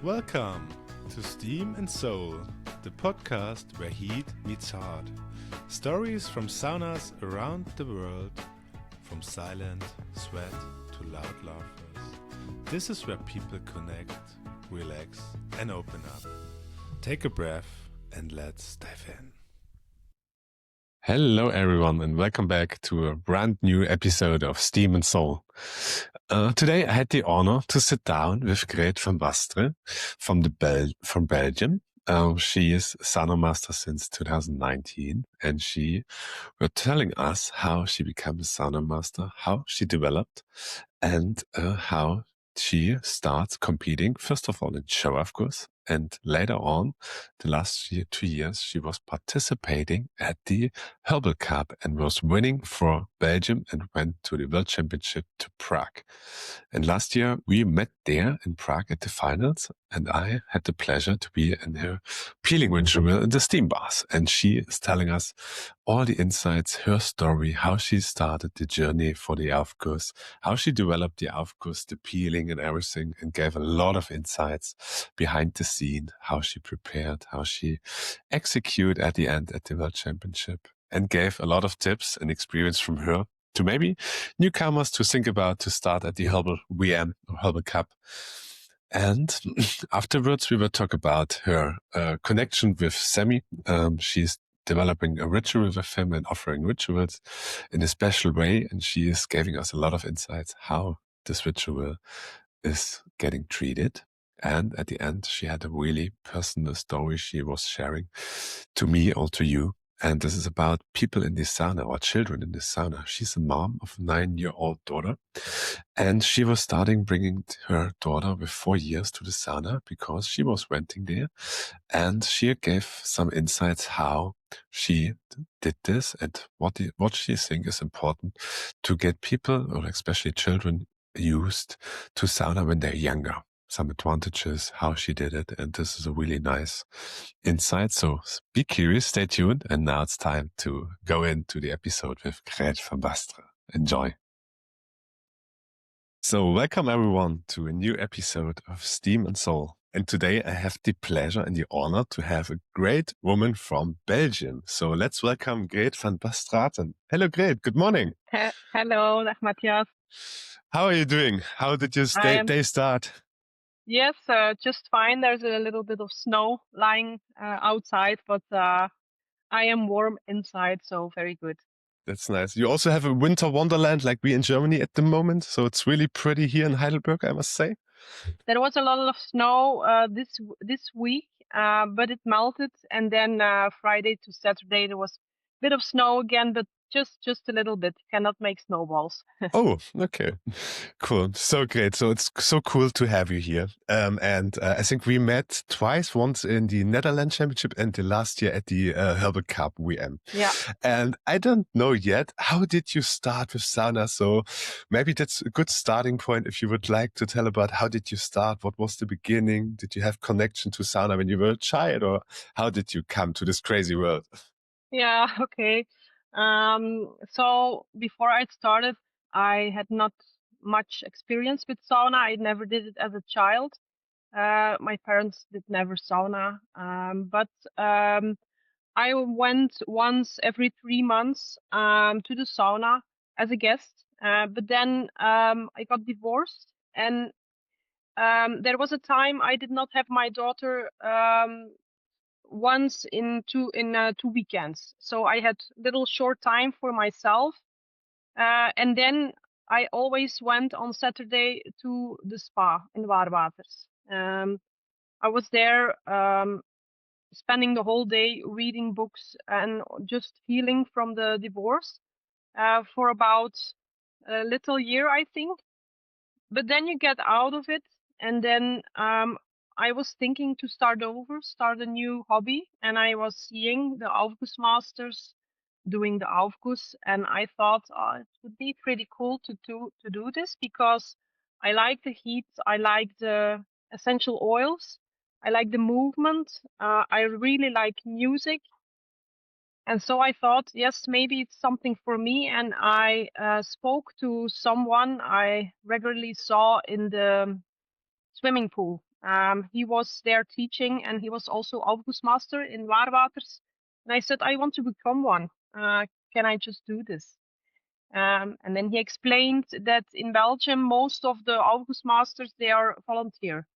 Welcome to Steam and Soul, the podcast where heat meets heart. Stories from saunas around the world, from silent sweat to loud laughers. This is where people connect, relax, and open up. Take a breath and let's dive in. Hello, everyone, and welcome back to a brand new episode of Steam and Soul. Today, I had the honor to sit down with Grret van Bosstrateten from Belgium. She is sauna master since 2019, and she was telling us how she became a sauna master, how she developed, and how she starts competing, first of all in show, of course, and later on, the last 2 years, she was participating at the Herbal Cup and was winning for Belgium and went to the World Championship to Prague. And last year, we met there in Prague at the finals, and I had the pleasure to be in her peeling ritual in the steam bath. And she is telling us all the insights, her story, how she started the journey for the Aufguss, how she developed the Aufguss, the peeling and everything, and gave a lot of insights behind the scene, how she prepared, how she executed at the end at the World Championship, and gave a lot of tips and experience from her to maybe newcomers to think about to start at the Herbal WM or Herbal Cup. And afterwards, we will talk about her connection with Sammy. She's developing a ritual with him and offering rituals in a special way. And she is giving us a lot of insights how this ritual is getting treated. And at the end, she had a really personal story she was sharing to me or to you. And this is about people in the sauna or children in the sauna. She's a mom of a 9-year-old daughter. And she was starting bringing her daughter with 4 years to the sauna because she was renting there. And she gave some insights how she did this and what she thinks is important to get people, or especially children, used to sauna when they're younger. Some advantages, how she did it, and this is a really nice insight. So be curious, stay tuned, and now it's time to go into the episode with Grret van Bosstrateten. Enjoy. So welcome everyone to a new episode of Steam and Soul. And today I have the pleasure and the honor to have a great woman from Belgium. So let's welcome Grret van Bosstrateten. Hello, Grete. Good morning. Hello, Matthias. How are you doing? How did your day start? Yes, just fine. There's a little bit of snow lying outside, but I am warm inside, so very good. That's nice. You also have a winter wonderland like we in Germany at the moment, so it's really pretty here in Heidelberg, I must say. There was a lot of snow this week, but it melted, and then Friday to Saturday there was a bit of snow again, but just a little bit. Cannot make snowballs. Oh, okay. Cool. So great. So it's so cool to have you here. And I think we met twice, once in the Netherlands Championship and the last year at the Herbal Cup WM. Yeah. And I don't know yet, how did you start with sauna? So maybe that's a good starting point if you would like to tell about how did you start? What was the beginning? Did you have connection to sauna when you were a child, or how did you come to this crazy world? Yeah, okay. So before I started, I had not much experience with sauna. I never did it as a child. My parents did never sauna, but I went once every 3 months to the sauna as a guest. But then I got divorced, and there was a time I did not have my daughter once in 2 weekends. So I had little short time for myself, and then I always went on Saturday to the spa in Waarwaters. I was there spending the whole day reading books and just healing from the divorce for about a little year, I think. But then you get out of it, and then I was thinking to start a new hobby, and I was seeing the Aufguss masters doing the Aufguss, and I thought it would be pretty cool to do this, because I like the heat, I like the essential oils, I like the movement, I really like music. And so I thought, yes, maybe it's something for me. And I spoke to someone I regularly saw in the swimming pool He was there teaching, and he was also Master in Waarwaters. And I said, I want to become one. Can I just do this? And then he explained that in Belgium, most of the Masters, they are volunteer.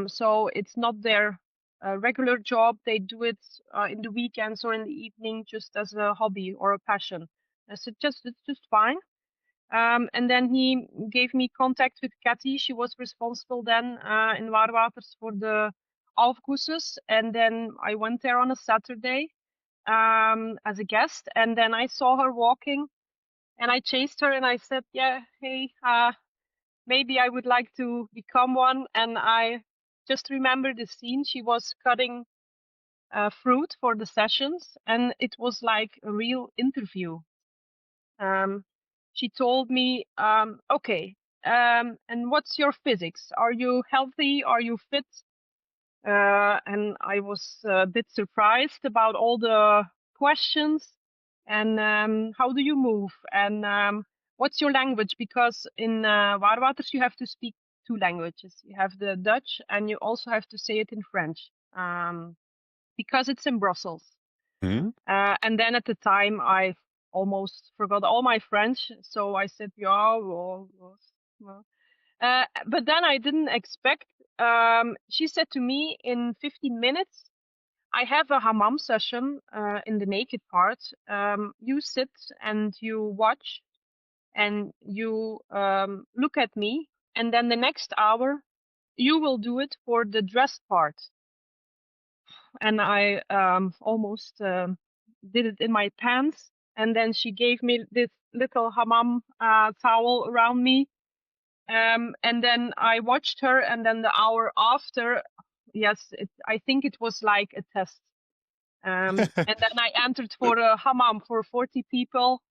So it's not their regular job. They do it in the weekends or in the evening, just as a hobby or a passion. I said, it's just fine. And then he gave me contact with Cathy. She was responsible then in Waarwaters for the Alfgoeses. And then I went there on a Saturday as a guest. And then I saw her walking, and I chased her and I said, yeah, hey, maybe I would like to become one. And I just remember the scene. She was cutting fruit for the sessions, and it was like a real interview. She told me, okay, and what's your physics? Are you healthy? Are you fit? And I was a bit surprised about all the questions. And how do you move? And what's your language? Because in Waarwaters, you have to speak two languages. You have the Dutch, and you also have to say it in French, because it's in Brussels. Mm. And then at the time, I almost forgot all my French. So I said, yeah, well. But then I didn't expect. She said to me, in 15 minutes, I have a hammam session in the naked part. You sit and you watch and you look at me. And then the next hour, you will do it for the dressed part. And I almost did it in my pants. And then she gave me this little hammam towel around me. And then I watched her, and then the hour after, yes, I think it was like a test. And then I entered for a hammam for 40 people,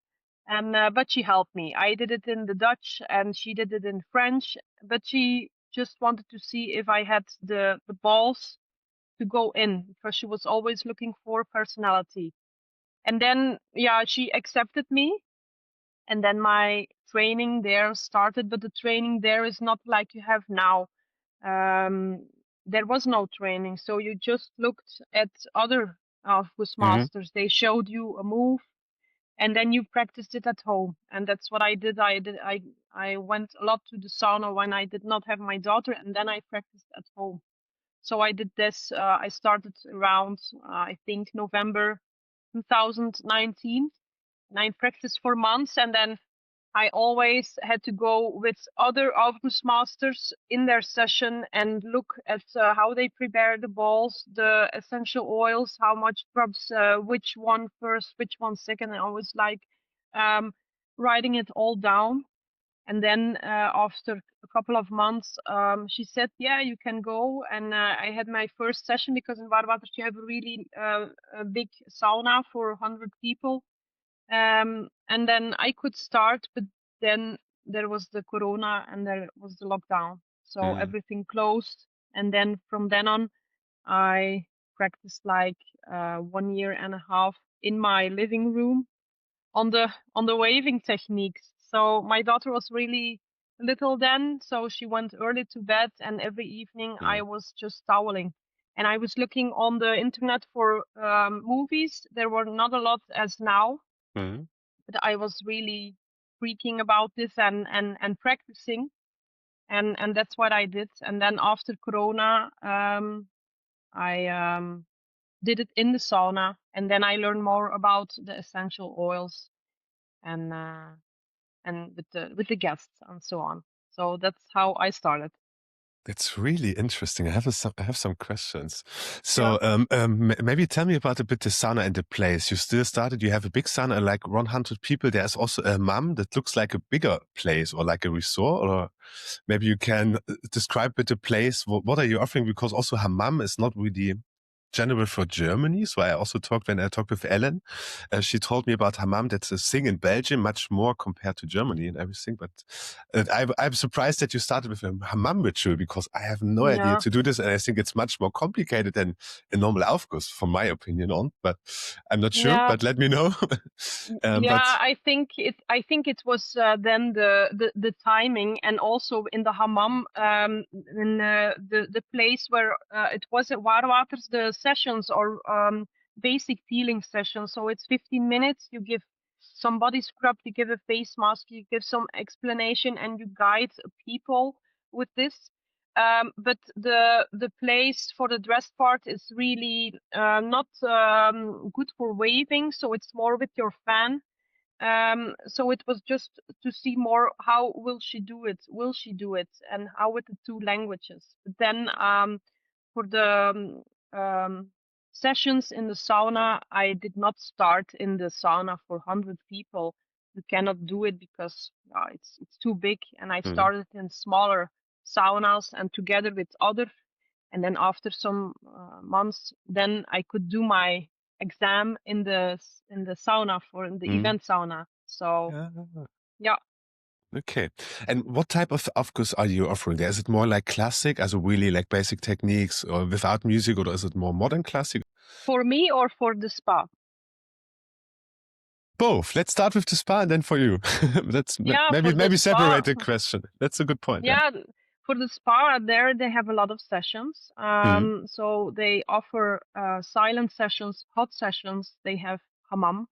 and but she helped me. I did it in the Dutch, and she did it in French, but she just wanted to see if I had the balls to go in, because she was always looking for personality. And then, yeah, she accepted me, and then my training there started. But the training there is not like you have now. There was no training, so you just looked at other masters. They showed you a move, and then you practiced it at home. And that's what I did. I went a lot to the sauna when I did not have my daughter, and then I practiced at home. So I did this. I started around I think November 2019, and I practiced for months, and then I always had to go with other Avgus masters in their session and look at how they prepare the balls, the essential oils, how much drops, which one first, which one second. And I was like writing it all down. And then after a couple of months, she said, yeah, you can go. And I had my first session, because in Waarwaters you have a really a big sauna for 100 people. And then I could start, but then there was the corona and there was the lockdown. So everything closed. And then from then on, I practiced like 1 year and a half in my living room on the waving techniques. So my daughter was really little then, so she went early to bed, and every evening I was just toweling. And I was looking on the internet for movies. There were not a lot as now, but I was really freaking about this and practicing, and that's what I did. And then after Corona, I did it in the sauna, and then I learned more about the essential oils and with the guests and so on. So that's how I started. That's really interesting. I have some questions. Yeah. So maybe tell me about a bit the sauna and the place. You still started. You have a big sauna, like 100 people. There's also a hammam that looks like a bigger place, or like a resort. Or maybe you can describe with the place. What are you offering? Because also hammam is not really general for Germany. So I also talked when I talked with Ellen. She told me about hammam. That's a thing in Belgium, much more compared to Germany and everything. But I'm surprised that you started with a hammam ritual because I have no idea Yeah. to do this, and I think it's much more complicated than a normal Aufguss, from my opinion. On, but I'm not sure. Yeah. But let me know. Yeah, But I think it was then the timing, and also in the hammam, in the place where it was at Waarwaters, the sessions are basic peeling sessions. So it's 15 minutes. You give some body scrub, you give a face mask, you give some explanation, and you guide people with this. But the place for the dress part is really not good for waving, so it's more with your fan. So it was just to see more how will she do it? Will she do it? And how with the two languages? But then for the sessions in the sauna, I did not start in the sauna for 100 people. You cannot do it because it's too big. And I mm, started in smaller saunas and together with other. And then after some months, then I could do my exam in the sauna for the mm. event sauna. So Yeah. yeah. Okay. And what type of Aufguss are you offering there? Is it more like classic, as a really like basic techniques, or without music, or is it more modern classic? For me or for the spa? Both. Let's start with the spa and then for you. That's Yeah, for the maybe separate spa. the question. That's a good point. Yeah. Yeah, for the spa there they have a lot of sessions. Mm, So they offer silent sessions, hot sessions. They have hammam,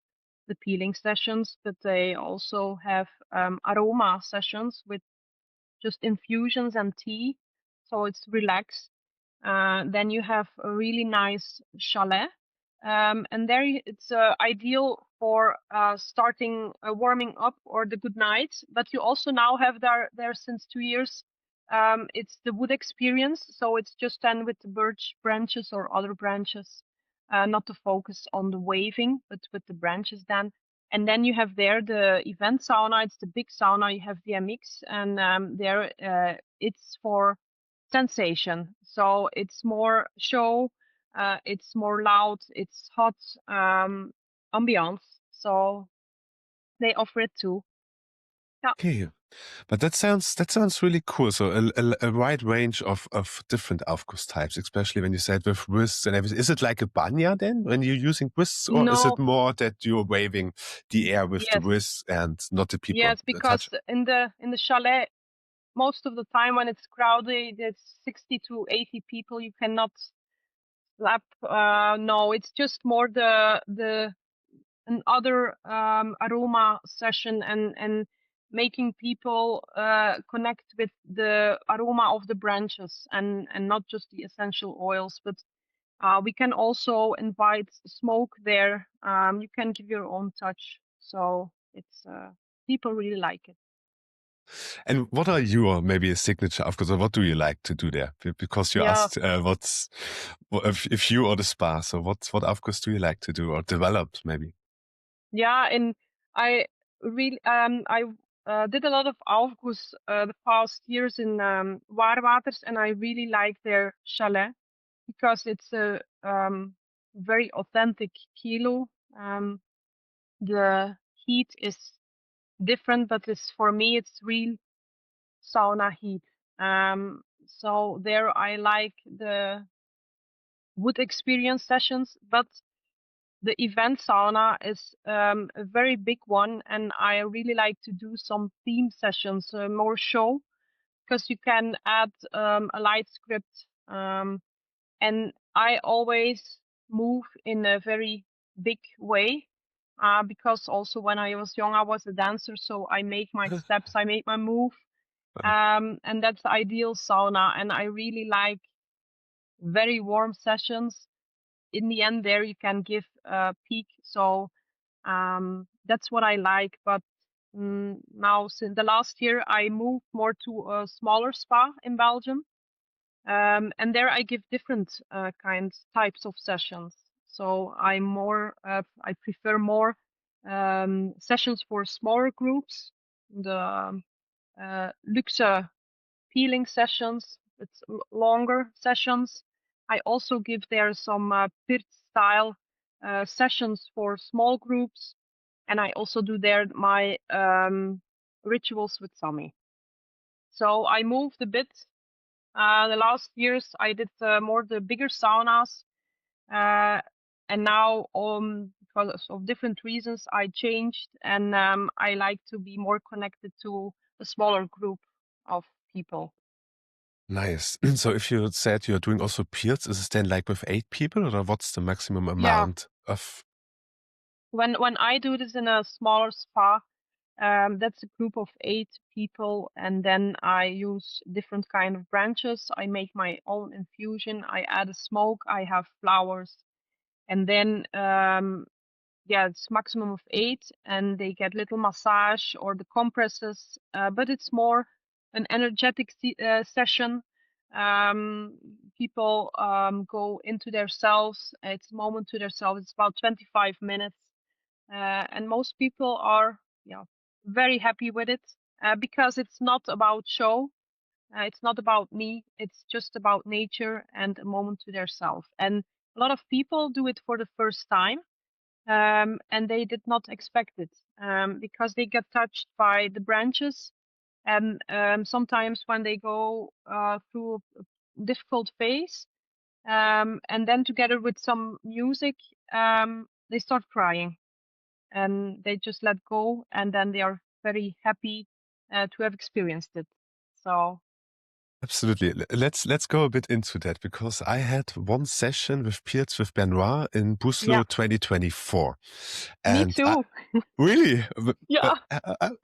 the peeling sessions, but they also have aroma sessions with just infusions and tea. So it's relaxed. Then you have a really nice chalet. And there it's ideal for starting warming up or the good night. But you also now have there since 2 years. It's the wood experience. So it's just then with the birch branches or other branches, not to focus on the waving, but with the branches then. And then you have there the event sauna. It's the big sauna. You have the MX, and there it's for sensation. So it's more show. It's more loud. It's hot ambiance. So they offer it too. Yeah. okay. But that sounds really cool. So a wide range of different Aufguss types, especially when you said with wrists and everything. Is it like a banya then when you're using wrists, or is it No. more that you're waving the air with the Yes. wrists and not the people Yes. Because touch? in the chalet, most of the time when it's crowded, it's 60 to 80 people. You cannot slap. No, it's just more the another aroma session, and making people connect with the aroma of the branches, and not just the essential oils, but we can also invite smoke there. You can give your own touch, so it's people really like it. And what are your maybe a signature Aufguss, or what do you like to do there? Because you Yeah. asked if you or the spa. So what Aufguss do you like to do or develop maybe? Yeah, and I really I did a lot of Aufguss the past years in Waarwaters, and I really like their chalet because it's a very authentic kilo. The heat is different, but it's for me it's real sauna heat. So there I like the wood experience sessions, but the event sauna is a very big one, and I really like to do some theme sessions, more show, because you can add a light script, and I always move in a very big way. Because also when I was young, I was a dancer, so I make my steps, I make my move, and that's the ideal sauna. And I really like very warm sessions. In the end, there you can give a peak. So that's what I like. But now, since the last year, I moved more to a smaller spa in Belgium, and there I give different types of sessions. So I prefer more sessions for smaller groups. The luxe peeling sessions, it's longer sessions. I also give there some PIRT style sessions for small groups, and I also do there my rituals with Sami. So I moved a bit. The last years I did more the bigger saunas, and now because of different reasons I changed, and I like to be more connected to a smaller group of people. Nice. So if you said you're doing also peers, is it then like with 8 people, or what's the maximum Yeah, amount of? when I do this in a smaller spa, that's a group of 8 people, and then I use different kind of branches. I make my own infusion. I add a smoke. I have flowers, and then yeah, it's maximum of 8, and they get little massage or the compresses, but it's more an energetic session. Um, People go into their selves. It's a moment to themselves. It's about 25 minutes, and most people are, yeah, very happy with it because it's not about show. It's not about me. It's just about nature and a moment to their self. And a lot of people do it for the first time, and they did not expect it because they get touched by the branches. And sometimes when they go through a difficult phase, and then together with some music, they start crying, and they just let go, and then they are very happy to have experienced it. So Absolutely. Let's go a bit into that, because I had one session with peers with Benoit in yeah, Buslo 2024, me and too. really, Yeah,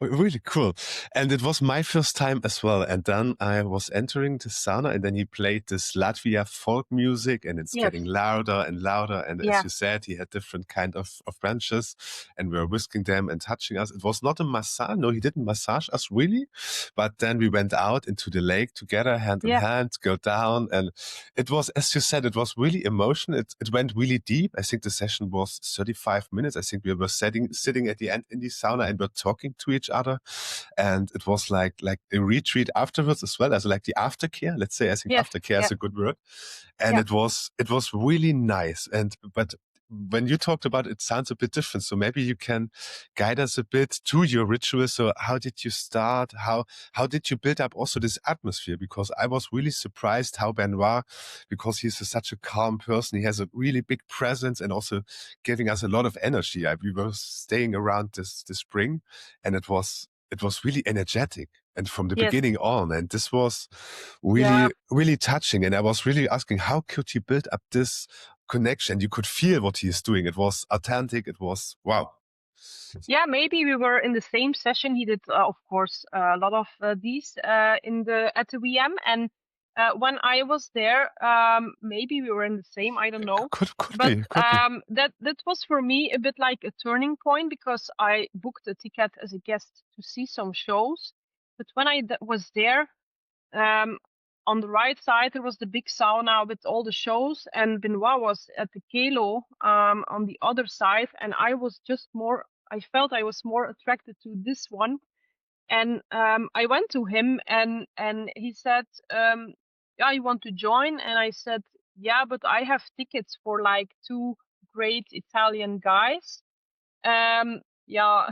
really cool. And it was my first time as well. And then I was entering the sauna, and then he played this Latvia folk music, and it's yes, getting louder and louder. And as yeah, you said, he had different kind of branches, and we were whisking them and touching us. It was not a massage. No, he didn't massage us really. But then we went out into the lake together, hand in yeah, hand, go down. And it was, as you said, it was really emotional. It went really deep. I think the session was 35 minutes. I think we were sitting at the end in the sauna, and we're talking to each other. And it was like a retreat afterwards as well, as like the aftercare. Let's say, I think yes, aftercare yeah, is a good word. And yeah, it was really nice. And but when you talked about it, it sounds a bit different. So maybe you can guide us a bit to your ritual. So how did you start? How did you build up also this atmosphere? Because I was really surprised how Benoit, because he's such a calm person, he has a really big presence, and also giving us a lot of energy. We were staying around this spring, and it was really energetic, and from the yes, beginning on. And this was yeah. really, really touching. And I was really asking, how could he build up this connection? You could feel what he is doing. It was authentic. It was wow. Yeah, maybe we were in the same session. He did, of course, a lot of these in the at the VM, and when I was there, maybe we were in the same. I don't know, Could but be, could be. that was for me a bit like a turning point because I booked a ticket as a guest to see some shows, but when I was there, um, on the right side, there was the big sauna with all the shows, and Benoit was at the Kelo on the other side, and I was just more. I felt I was more attracted to this one, and I went to him, and he said, "Yeah, you want to join?" And I said, "Yeah, but I have tickets for like two great Italian guys." Yeah.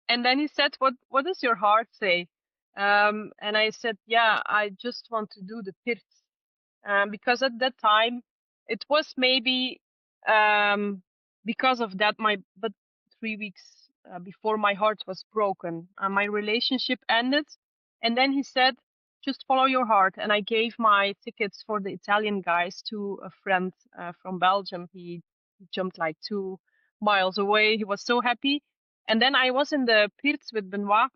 And then he said, what does your heart say? And I said, yeah, I just want to do the PIRT. Because at that time, it was maybe because of that, but 3 weeks before my heart was broken, my relationship ended. And then he said, just follow your heart. And I gave my tickets for the Italian guys to a friend from Belgium. He jumped like 2 miles away. He was so happy. And then I was in the Pirts with Benoit,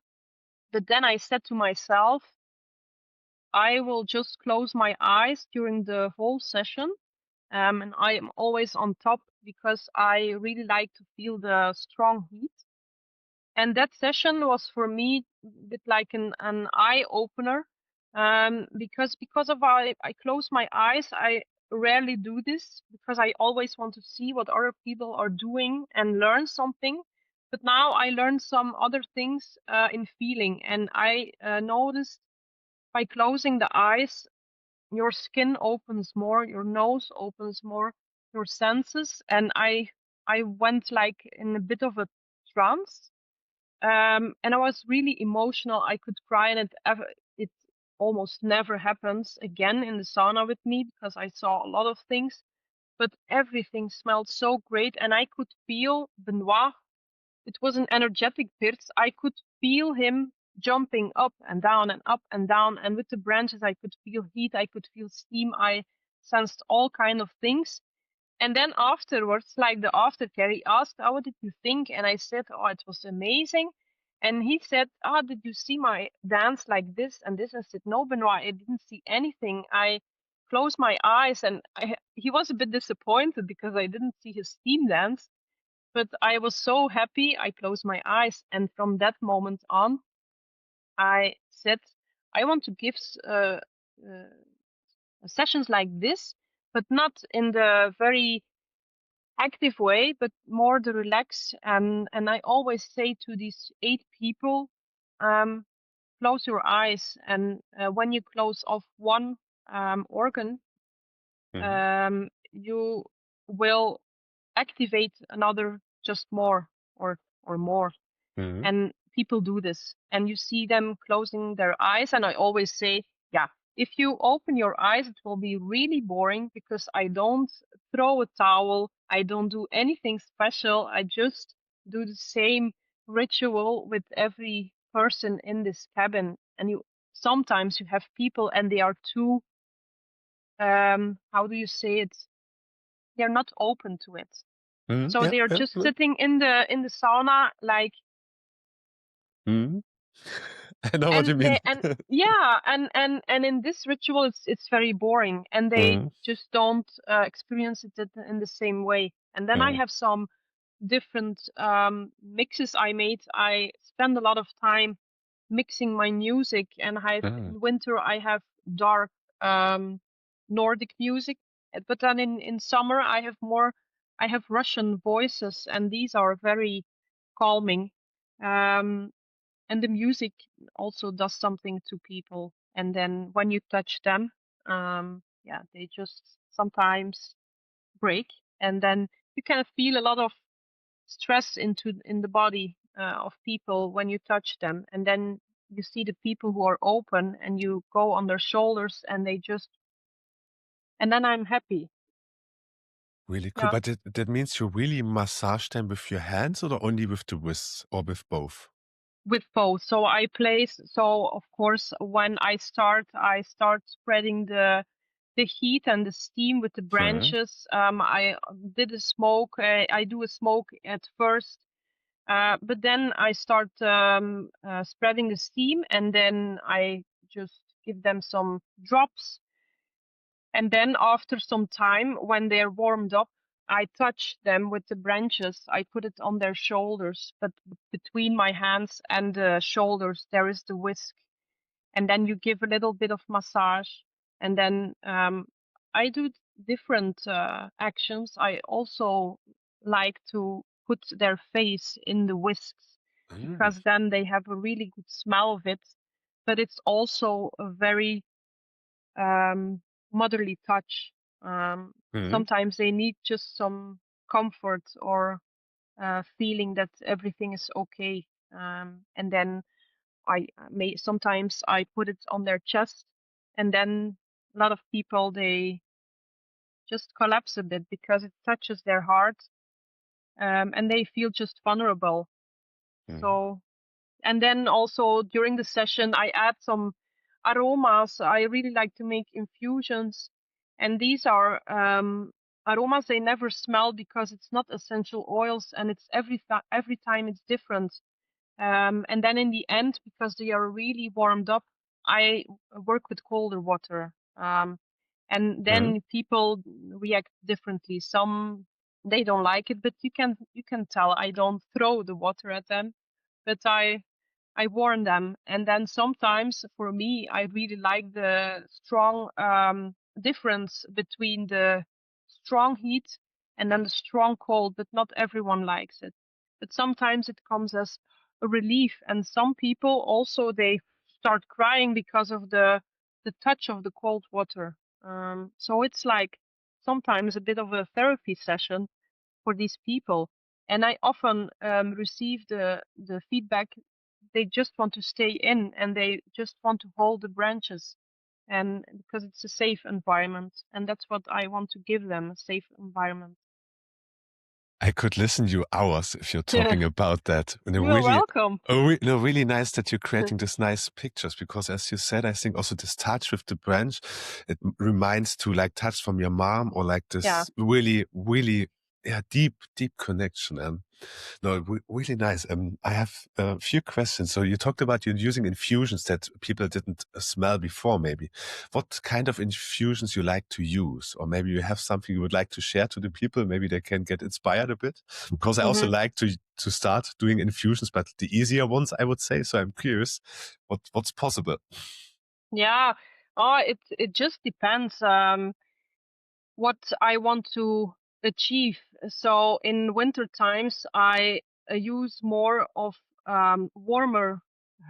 but then I said to myself, I will just close my eyes during the whole session. And I am always on top because I really like to feel the strong heat. And that session was for me a bit like an eye opener. Because of I close my eyes, I rarely do this because I always want to see what other people are doing and learn something. But now I learned some other things in feeling, and I noticed by closing the eyes, your skin opens more, your nose opens more, your senses. And I went like in a bit of a trance. And I was really emotional. I could cry, and it almost never happens again in the sauna with me because I saw a lot of things. But everything smelled so great, and I could feel Benoit. It was an energetic Pirts. I could feel him jumping up and down and up and down. And with the branches, I could feel heat. I could feel steam. I sensed all kind of things. And then afterwards, like the aftercare, he asked, "Oh, what did you think?" And I said, "Oh, it was amazing." And he said, "Ah, did you see my dance like this and this?" I said, "No, Benoit, I didn't see anything. I closed my eyes." And he was a bit disappointed because I didn't see his steam dance. But I was so happy. I closed my eyes. And from that moment on, I said, I want to give sessions like this, but not in the very active way, but more the relax. And I always say to these 8 people, close your eyes. And when you close off one organ, you will activate another just more or more. And people do this, and you see them closing their eyes. And I always say, yeah, if you open your eyes, it will be really boring because I don't throw a towel, I don't do anything special. I just do the same ritual with every person in this cabin. And you sometimes you have people and they are too how do you say it, they're not open to it. So Yeah, they are yeah, just yeah. sitting in the sauna like I know what and you mean. they and yeah and in this ritual it's very boring, and they just don't experience it in the same way. And then I have some different mixes I made. I spend a lot of time mixing my music, and in winter I have dark Nordic music. But then in summer I have Russian voices, and these are very calming. um and the music also does something to people. And then when you touch them, yeah, they just sometimes break. And then you can feel a lot of stress in the body of people when you touch them. And then you see the people who are open, and you go on their shoulders, and they just, and then I'm happy. Really cool. Yeah. But that means you really massage them with your hands or only with the wrists or with both? With both. So I place, so of course when I start spreading the heat and the steam with the branches. I did a smoke. I do a smoke at first, but then I start spreading the steam, and then I just give them some drops. And then after some time, when they're warmed up, I touch them with the branches. I put it on their shoulders, but between my hands and the shoulders, there is the whisk. And then you give a little bit of massage. And then I do different actions. I also like to put their face in the whisks because then they have a really good smell of it. But it's also a very motherly touch. Sometimes they need just some comfort or feeling that everything is okay. And then I may sometimes I put it on their chest, and then a lot of people they just collapse a bit because it touches their heart, and they feel just vulnerable. So, and then also during the session I add some aromas. I really like to make infusions, and these are aromas they never smell because it's not essential oils, and it's every time it's different. And then in the end, because they are really warmed up, I work with colder water. And then people react differently. Some they don't like it, but you can tell I don't throw the water at them, but I warn them. And then sometimes for me, I really like the strong difference between the strong heat and then the strong cold, but not everyone likes it. But sometimes it comes as a relief. And some people also, they start crying because of the the touch of the cold water. So it's like sometimes a bit of a therapy session for these people. And I often receive the feedback they just want to stay in and they just want to hold the branches, and because it's a safe environment, and that's what I want to give them, a safe environment. I could listen to you hours if you're talking about that. And it You're really, welcome. no, really nice that you're creating these nice pictures because, as you said, I think also this touch with the branch, it reminds to like touch from your mom or like Yeah. this really, really, yeah, deep, deep connection. No, really nice. I have a few questions. So you talked about you using infusions that people didn't smell before, maybe. What kind of infusions you like to use? Or maybe you have something you would like to share to the people. Maybe they can get inspired a bit. Because I also Hmm. like to start doing infusions, but the easier ones, I would say. So I'm curious what's possible. Yeah. Oh, it just depends what I want to achieve. So in winter times, I use more of warmer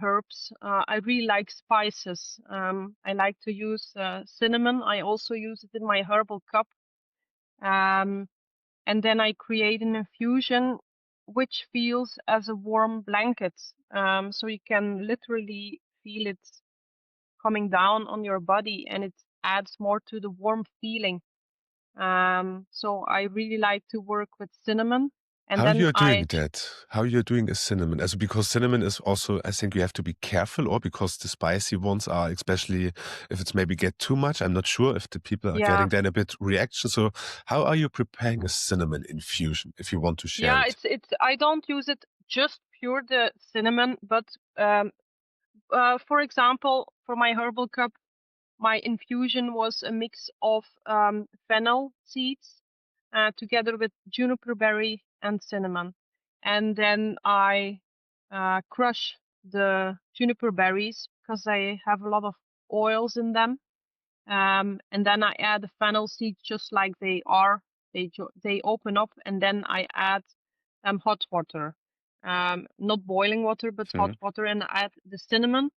herbs. I really like spices. I like to use cinnamon. I also use it in my herbal cup. Um, and then I create an infusion which feels as a warm blanket. So you can literally feel it coming down on your body, and it adds more to the warm feeling. So I really like to work with cinnamon, and How then you're doing that? How you're doing a cinnamon? Also, because cinnamon is also, I think you have to be careful, or because the spicy ones are, especially if it's maybe get too much. I'm not sure if the people are yeah, getting then a bit reaction. So, how are you preparing a cinnamon infusion? If you want to share yeah, it. it's I don't use it just pure the cinnamon, but for example, for my herbal cup, my infusion was a mix of fennel seeds together with juniper berry and cinnamon. And then I crush the juniper berries because they have a lot of oils in them. And then I add the fennel seeds just like they are. They open up, and then I add hot water, not boiling water, but hot Hmm. water, and I add the cinnamon,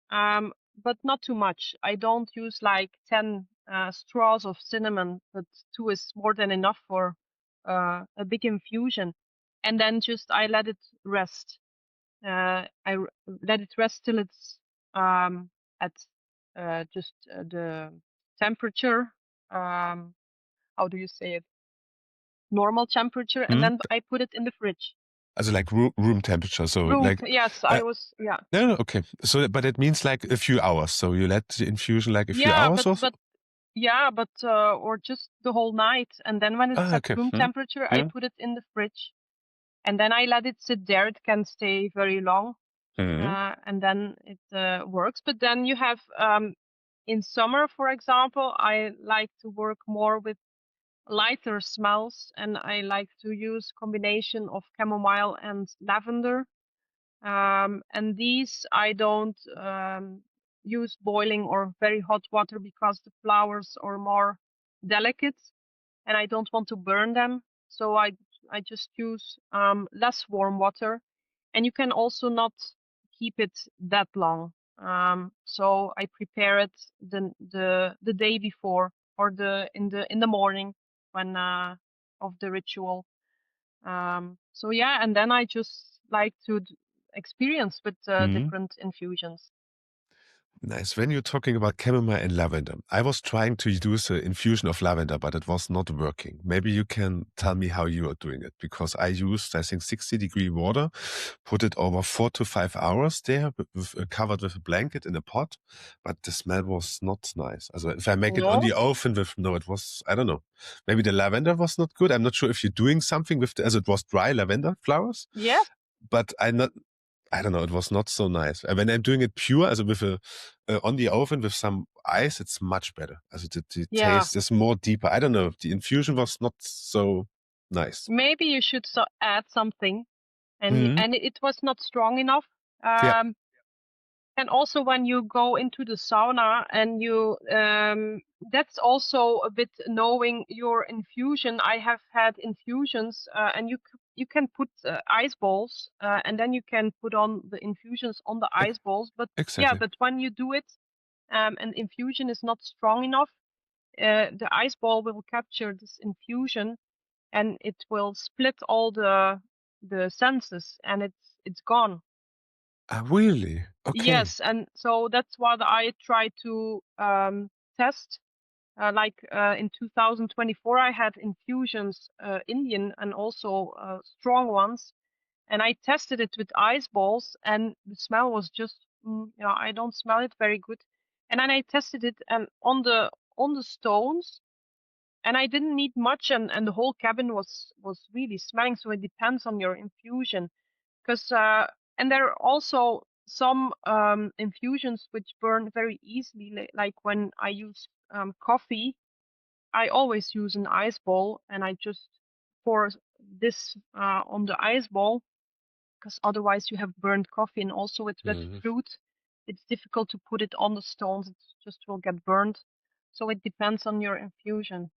but not too much. I don't use like 10 straws of cinnamon, but 2 is more than enough for a big infusion. And then just I let it rest. Let it rest till it's at just the temperature. Um, how do you say it? Normal temperature, and Hmm. then I put it in the fridge. Also, like room temperature. So, Room, like, yes, uh, I was, yeah, no, no, okay. So, but it means like a few hours. So you let the infusion like a few yeah, hours or so? or just the whole night, and then when it's Ah, at okay. room Hmm. temperature, I Hmm. put it in the fridge, and then I let it sit there. It can stay very long, Hmm. and then it works. But then you have in summer, for example, I like to work more with lighter smells, and I like to use combination of chamomile and lavender. And these I don't use boiling or very hot water because the flowers are more delicate and I don't want to burn them. So I just use less warm water, and you can also not keep it that long. So I prepare it the day before, or in the morning when of the ritual. So yeah, and then I just like to experience with Hmm. different infusions. Nice. When you're talking about chamomile and lavender, I was trying to use an infusion of lavender, but it was not working. Maybe you can tell me how you are doing it because I used, I think, 60-degree water, put it over 4 to 5 hours there, covered with a blanket in a pot, but the smell was not nice. Also, if I make it on No? the oven with, no, it was, I don't know. Maybe the lavender was not good. I'm not sure if you're doing something with as it was dry lavender flowers, Yes. but I don't know, it was not so nice. And when I'm doing it pure, as with a on the oven with some ice, it's much better. As the Yeah. taste is more deeper. I don't know. The infusion was not so nice. Maybe you should add something, Hmm. and it was not strong enough. Yeah, Um, and also when you go into the sauna and you that's also a bit knowing your infusion. I have had infusions, and you can put ice balls, and then you can put on the infusions on the ex- ice balls. But yeah, exactly. but when you do it and infusion is not strong enough, the ice ball will capture this infusion, and it will split all the senses, and it's gone. Really? Okay. Yes, and so that's what I try to test. In 2024, I had infusions, Indian and also strong ones, and I tested it with ice balls, and the smell was just, I don't smell it very good. And then I tested it and on the stones, and I didn't need much, and the whole cabin was really smelling. So it depends on your infusion, because and there are also some infusions which burn very easily, like when I use coffee. I always use an ice ball, and I just pour this on the ice ball, because otherwise you have burnt coffee. And also with wet Mhm. fruit, it's difficult to put it on the stones. It just will get burned. So it depends on your infusion.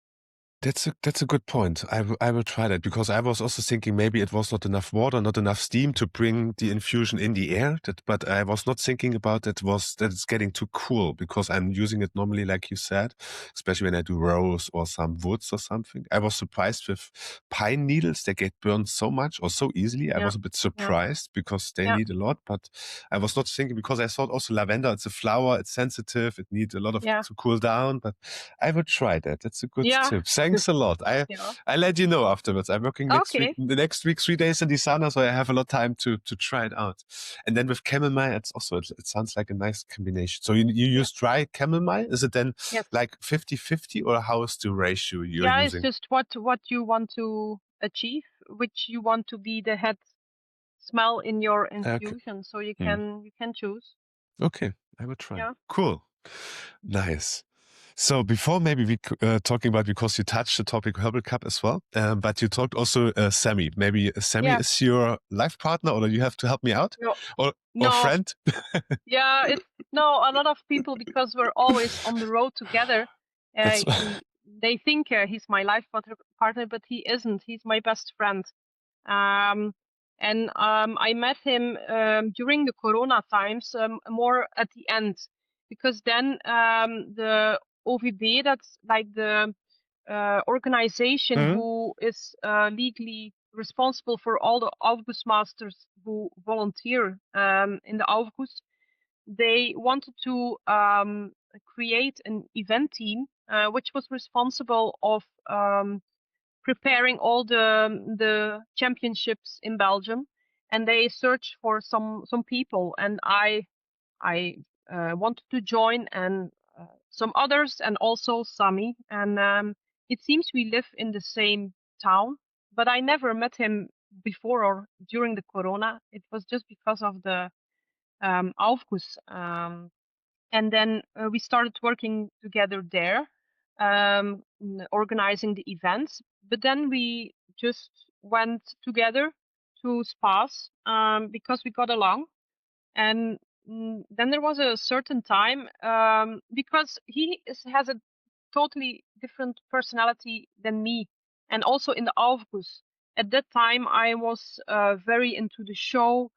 That's a good point. I will try that because I was also thinking maybe it was not enough water, not enough steam to bring the infusion in the air. But I was not thinking about that it's getting too cool because I'm using it normally, like you said, especially when I do rose or some woods or something. I was surprised with pine needles. They get burned so much or so easily. I Yeah, was a bit yeah, surprised because they yeah, need a lot, but I was not thinking because I thought also lavender, it's a flower, it's sensitive, it needs a lot of yeah, to cool down, but I will try that. That's a good yeah, tip. Thanks a lot. yeah. I let you know afterwards. I'm working Okay. the next week, 3 days in the sauna, so I have a lot of time to try it out. And then with chamomile, it's also it sounds like a nice combination. So you Yeah. use dry chamomile? Is it then Yes. like 50-50, or how is the ratio you're Yeah, it's using? just what you want to achieve, which you want to be the head smell in your Okay. infusion. So Hmm. you can choose. Okay, I will try. Yeah. Cool. Nice. So before maybe we talking about, because you touched the topic Herbal Cup as well, but you talked also Sammy. Maybe Sammy Yeah. is your life partner, or you have to help me out, No. or No. friend. Yeah. It's no. A lot of people, because we're always on the road together. That's They think he's my life partner, but he isn't. He's my best friend. Um, and I met him during the Corona times, more at the end, because then the OVB, that's like the organization Mhm. who is legally responsible for all the Aufgussmasters who volunteer in the Aufguss. They wanted to create an event team which was responsible of preparing all the championships in Belgium, and they searched for some people, and I wanted to join, and some others, and also Sami. And it seems we live in the same town, but I never met him before or during the Corona. It was just because of the Aufguss. And then we started working together there, organizing the events. But then we just went together to spas because we got along. And then there was a certain time, because has a totally different personality than me, and also in the Aufguss. At that time, I was very into the show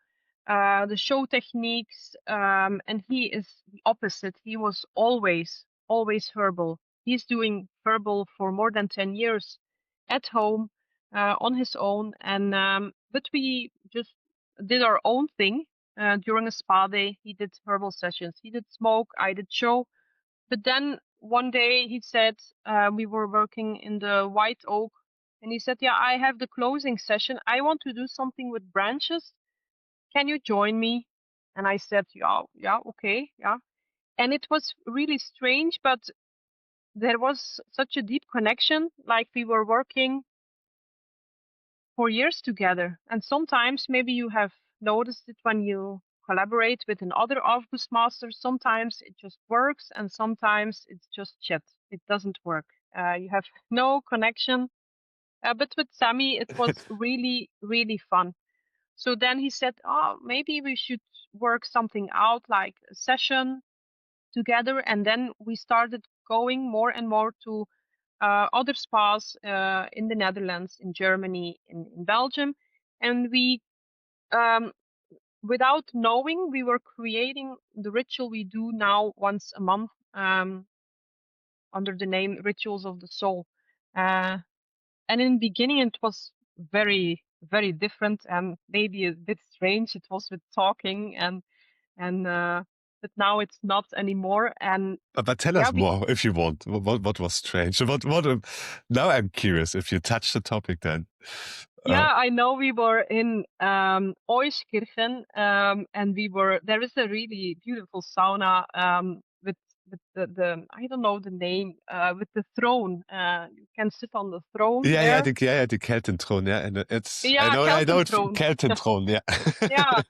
techniques, and he is the opposite. He was always herbal. He's doing herbal for more than 10 years at home, on his own, and but we just did our own thing. During a spa day, he did herbal sessions. He did smoke, I did show. But then one day he said, we were working in the White Oak, and he said, "Yeah, I have the closing session. I want to do something with branches. Can you join me?" And I said, "Yeah, yeah, okay, yeah." And it was really strange, but there was such a deep connection, like we were working for years together. And sometimes maybe you have noticed it when you collaborate with another Aufguss master. Sometimes it just works, and sometimes it's just shit. It doesn't work. You have no connection. But with Sammy, it was really, really fun. So then he said, "Oh, maybe we should work something out, like a session together." And then we started going more and more to other spas in the Netherlands, in Germany, in Belgium. And we um, without knowing, we were creating the ritual we do now once a month, under the name Rituals of the Soul. And in the beginning, it was very, very different and maybe a bit strange. It was with talking and but now it's not anymore. And But tell yeah, us more if you want. What was strange? Now I'm curious if you touch the topic then. yeah, I know we were in Euskirchen, and there is a really beautiful sauna with the I don't know the name, with the throne. You can sit on the throne there. The Keltenthron, yeah, and Yeah, I know it Keltenthron. Keltenthron, yeah. Yeah,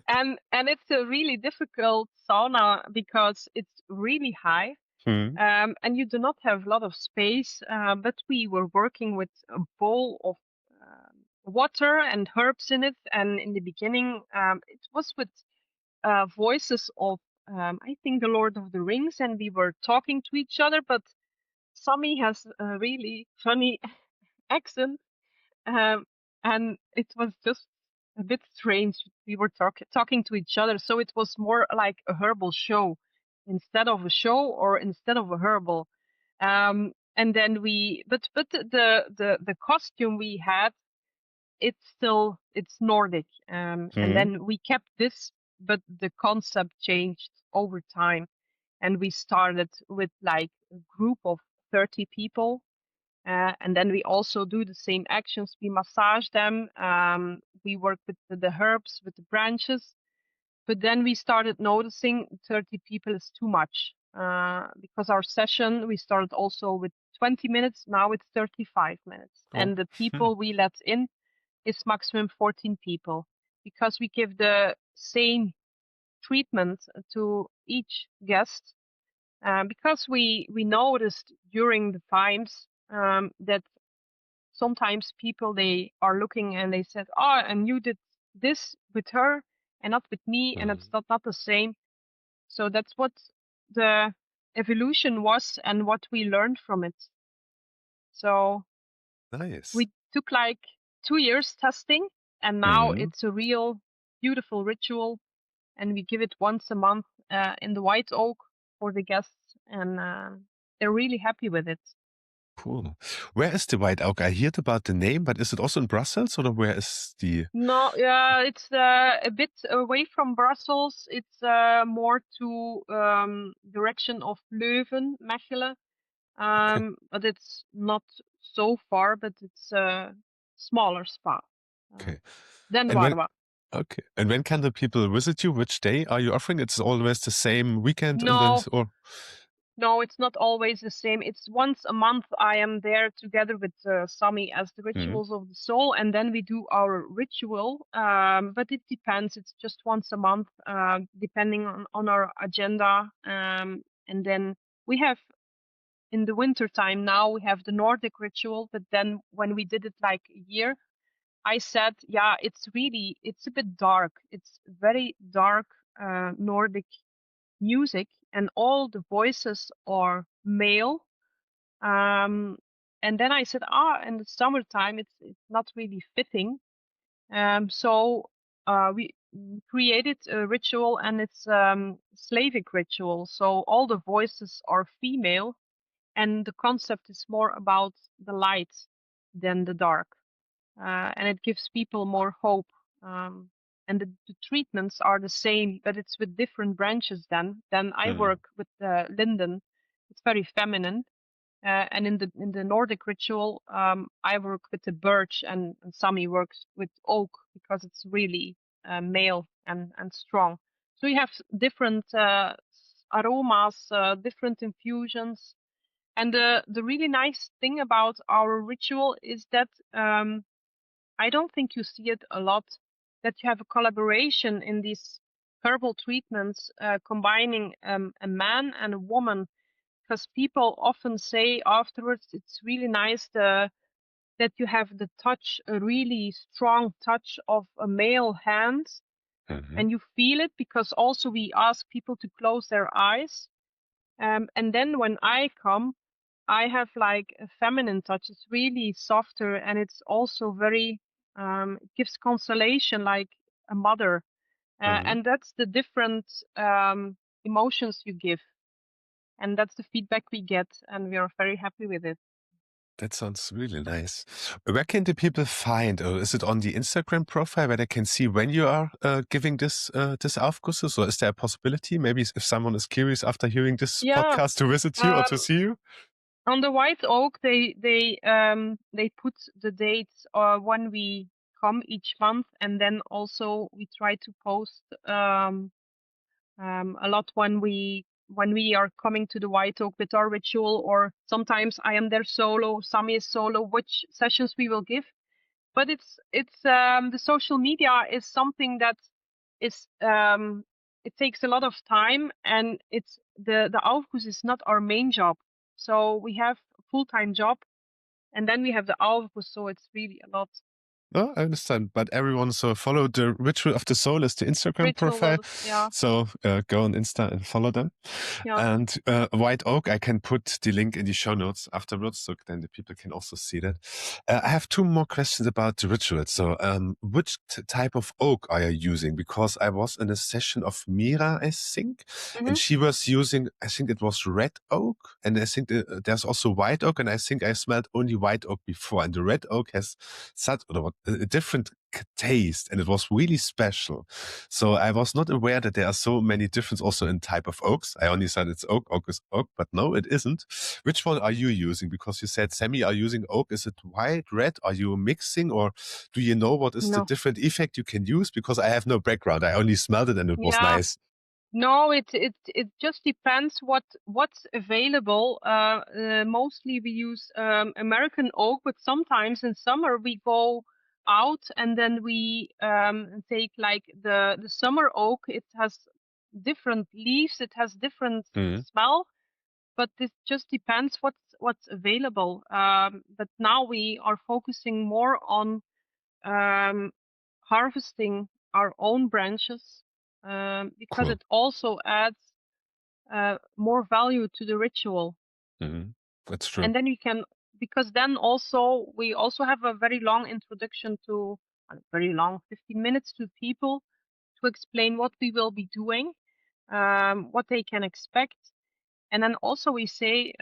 and it's a really difficult sauna because it's really high, Hmm. and you do not have a lot of space. But we were working with a bowl of water and herbs in it, and in the beginning, it was with voices of I think the Lord of the Rings, and we were talking to each other. But Sami has a really funny accent, um, and it was just a bit strange. We were talking to each other, so it was more like a herbal show instead of a show or instead of a herbal. And then but the costume we had, it's Nordic, and Hmm. then we kept this, but the concept changed over time, and we started with like a group of 30 people, and then we also do the same actions. We massage them. We work with the herbs, with the branches. But then we started noticing 30 people is too much, because our session, we started also with 20 minutes. Now it's 35 minutes. Oh. And the people we let in is maximum 14 people, because we give the same treatment to each guest, because we noticed during the times, that sometimes people, they are looking and they said, oh, and you did this with her and not with me, and it's Hmm. not the same. So that's what the evolution was and what we learned from it. So Nice. we took like 2 years testing, and now Hmm. it's a real beautiful ritual, and we give it once a month in the White Oak for the guests, and they're really happy with it. Cool. Where is the White Oak? I heard about the name, but is it also in Brussels or where is the? No, it's a bit away from Brussels. It's more to direction of Leuven, Mechelen. Okay. But it's not so far, but it's a smaller spa uh, Okay. than And when Warwa. Okay. And when can the people visit you? Which day are you offering? It's always the same weekend in No, this or? no, it's not always the same. It's once a month I am there together with Sami as the Hmm. Rituals of the Soul, and then we do our ritual. But it depends. It's just once a month, depending on our agenda. And then we have in the winter time now we have the Nordic ritual. But then when we did it like a year, I said, yeah, it's a bit dark. It's very dark Nordic music, and all the voices are male. Um, and then I said, in the summertime, it's not really fitting. So we created a ritual, and it's Slavic ritual. So all the voices are female, and the concept is more about the light than the dark, and it gives people more hope. And the treatments are the same, but it's with different branches. Then I Hmm. work with the linden. It's very feminine, and in the Nordic ritual, I work with the birch, and Sami works with oak because it's really male and strong. So you have different aromas, different infusions, and the really nice thing about our ritual is that I don't think you see it a lot, that you have a collaboration in these herbal treatments, combining a man and a woman, because people often say afterwards it's really nice that you have the touch, a really strong touch of a male hand, Hmm. and you feel it, because also we ask people to close their eyes. And then when I come, I have like a feminine touch. It's really softer, and it's also very, it gives consolation like a mother. And that's the different emotions you give. And that's the feedback we get, and we are very happy with it. That sounds really nice. Where can the people find, or is it on the Instagram profile where they can see when you are giving this Aufgusses, or is there a possibility maybe if someone is curious after hearing this Yeah, podcast to visit you or to see you? on the white oak, they put the dates when we come each month, and then also we try to post a lot when we are coming to the white oak with our ritual, or sometimes I am there solo, Sami is solo, which sessions we will give. But it's the social media is something that is it takes a lot of time, and it's the Aufguss is not our main job. So we have a full-time job, and then we have the Aufguss, so it's really a lot. Oh, I understand. But everyone, so follow the Ritual of the Soul is the Instagram Ritual profile. will, yeah, So go on Insta and follow them. yeah. And White Oak, I can put the link in the show notes afterwards, so then the people can also see that. I have two more questions about the ritual. So which type of oak are you using? Because I was in a session of Mira, I think, and Hmm. she was using, I think it was red oak, and I think there's also white oak, and I think I smelled only white oak before, and the red oak has such a different taste, and it was really special. So I was not aware that there are so many differences also in type of oaks. I only said it's oak is oak, but no, it isn't. Which one are you using? Because you said Sammy are using oak. Is it white, red? Are you mixing, or do you know what is the No, different effect you can use? Because I have no background. I only smelled it and it was yeah. nice. No, it just depends what's available. Mostly we use American oak, but sometimes in summer we go out and then we take like the summer oak. It has different leaves, it has different Mm, smell, but it just depends what's available. But now we are focusing more on um, harvesting our own branches, because cool. it also adds more value to the ritual. Mm, that's true. And then you can, because then also we also have a very long introduction to, very long, 15 minutes to people to explain what we will be doing, what they can expect. And then also we say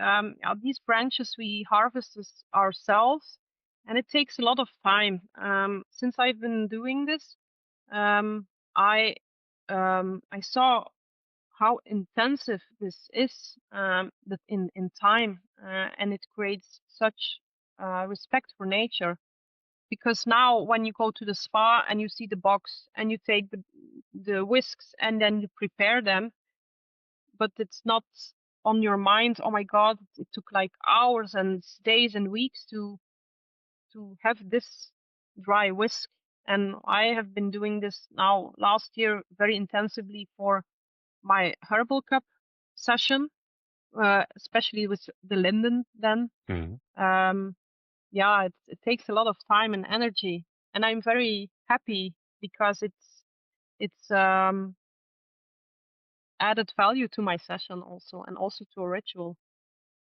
these branches we harvest ourselves, and it takes a lot of time. Since I've been doing this, um, I I saw how intensive this is, that in time, and it creates such respect for nature. Because now when you go to the spa and you see the box and you take the whisks and then you prepare them, but it's not on your mind, oh my god, it took like hours and days and weeks to have this dry whisk. And I have been doing this now last year very intensively for my Herbal Cup session, especially with the linden then. Mm. um, yeah, it takes a lot of time and energy, and I'm very happy because it's added value to my session also, and also to a ritual.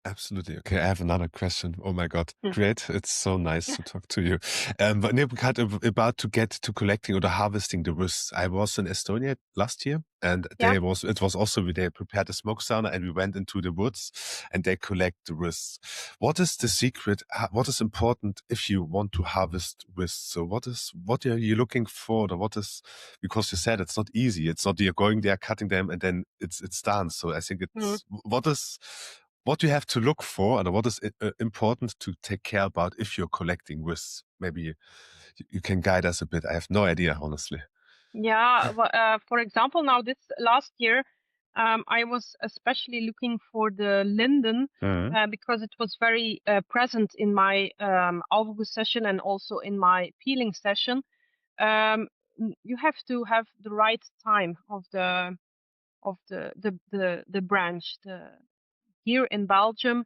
Absolutely. Okay, I have another question. Oh my God, Hmm. great. It's so nice to talk to you. But about to get to collecting or harvesting the roosts. I was in Estonia last year, and Yeah. it was also they prepared a smoke sauna, and we went into the woods and they collect the roosts. What is the secret? What is important if you want to harvest roosts? So what are you looking for? Or what is, because you said it's not easy. It's not you're going there, cutting them, and then it's done. So I think Hmm. it's what you have to look for, and what is important to take care about if you're collecting risks. Maybe you can guide us a bit. I have no idea, honestly. Yeah, for example, now this last year, I was especially looking for the linden, Mhm. because it was very present in my August session and also in my peeling session. You have to have the right time of the branch. Here in Belgium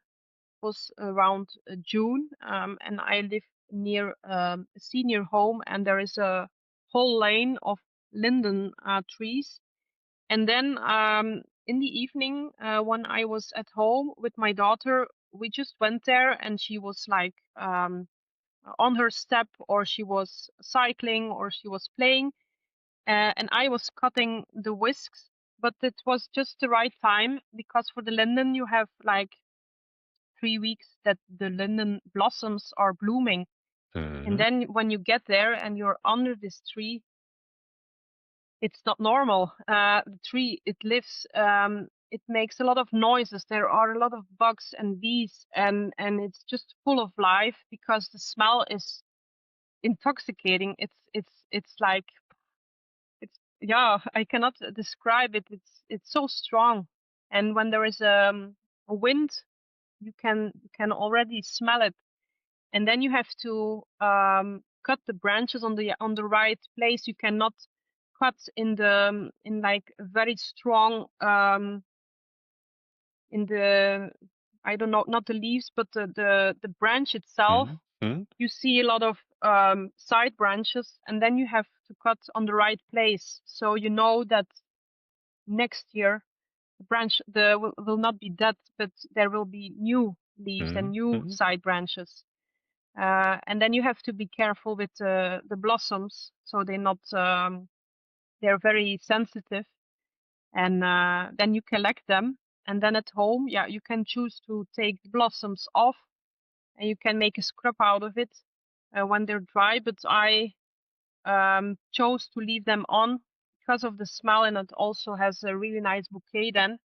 was around June, and I live near a senior home, and there is a whole lane of linden trees. And then in the evening, when I was at home with my daughter, we just went there, and she was like on her step, or she was cycling, or she was playing. and I was cutting the whisks, but it was just the right time because for the linden you have like 3 weeks that the linden blossoms are blooming. And then when you get there and you're under this tree, it's not normal. The tree, it lives, it makes a lot of noises. There are a lot of bugs and bees, and it's just full of life because the smell is intoxicating. It's like, it's, yeah, I cannot describe it. It's so strong. And when there is a wind, you can already smell it. And then you have to cut the branches on the right place. You cannot cut in like very strong in the, I don't know, not the leaves, but the branch itself. You see a lot of side branches, and then you have to cut on the right place, so you know that next year the branch will not be dead, but there will be new leaves and new side branches. And then you have to be careful with the blossoms, so they're not they're very sensitive. And then you collect them, and then at home, yeah, you can choose to take the blossoms off, and you can make a scrub out of it when they're dry. But I chose to leave them on because of the smell, and it also has a really nice bouquet then.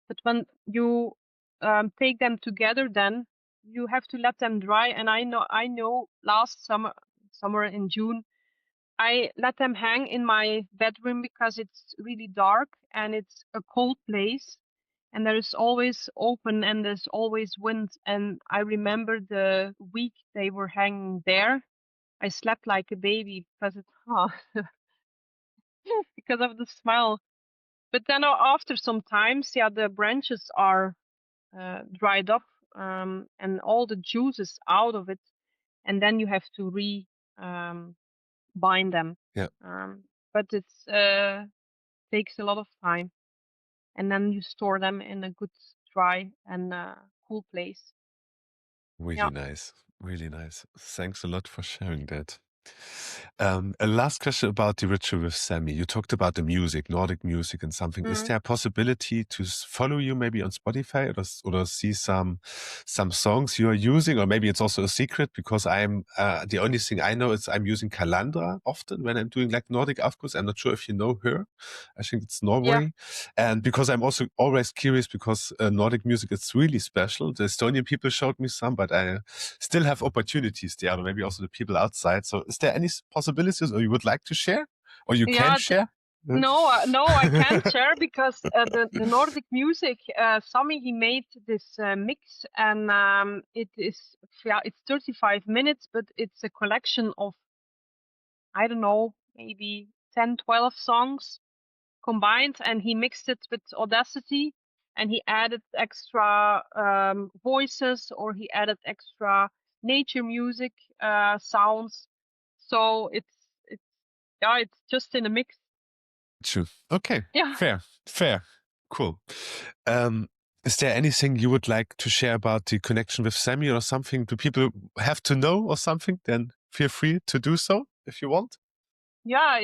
But when you take them together, then you have to let them dry. And I know last summer in June, I let them hang in my bedroom because it's really dark and it's a cold place, and there is always open and there's always wind. And I remember the week they were hanging there, I slept like a baby because because of the smell. But then after some times, yeah, the branches are dried up, and all the juice is out of it, and then you have to bind them. Yeah. But it's takes a lot of time, and then you store them in a good dry and cool place. Really nice. Really nice. Thanks a lot for sharing that. A last question about the ritual with Sammy. You talked about the music, Nordic music and something. Is there a possibility to follow you maybe on Spotify or see some songs you are using? Or maybe it's also a secret because I'm the only thing I know is I'm using Kalandra often when I'm doing like Nordic Afghans. I'm not sure if you know her. I think it's Norway. And because I'm also always curious because Nordic music is really special. The Estonian people showed me some, but I still have opportunities there, or maybe also the people outside. So is there any possibilities or you would like to share or you can share? No, I can't share because the Nordic music, Sami, he made this mix, and it's 35 minutes, but it's a collection of, I don't know, maybe 10, 12 songs combined, and he mixed it with Audacity, and he added extra voices, or he added extra nature music sounds. So it's just in a mix. True. Okay. Yeah. Fair. Cool. Is there anything you would like to share about the connection with Sammy or something? Do people have to know or something? Then feel free to do so if you want. Yeah,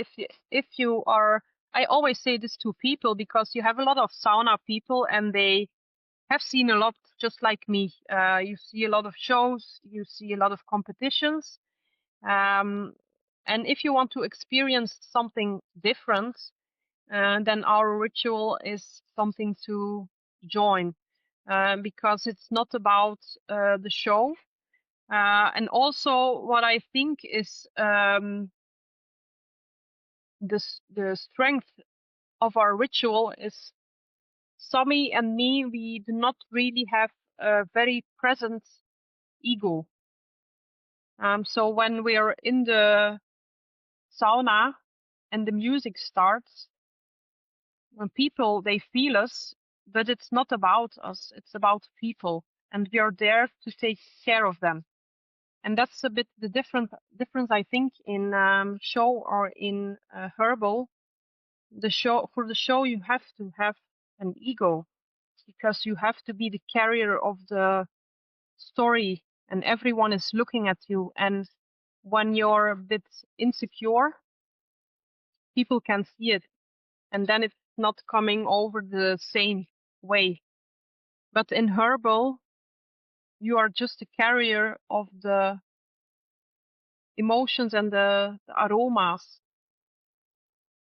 if you are, I always say this to people because you have a lot of sauna people and they have seen a lot, just like me. You see a lot of shows, you see a lot of competitions, and if you want to experience something different, then our ritual is something to join, because it's not about the show. And also, what I think is the strength of our ritual is Sami and me, we do not really have a very present ego. So when we are in the sauna and the music starts, when people, they feel us, but it's not about us, it's about people. And we are there to take care of them. And that's a bit the difference, I think, in show or in herbal. For the show, you have to have an ego because you have to be the carrier of the story and everyone is looking at you. And when you're a bit insecure, people can see it, and then it's not coming over the same way. But in herbal, you are just a carrier of the emotions and the aromas.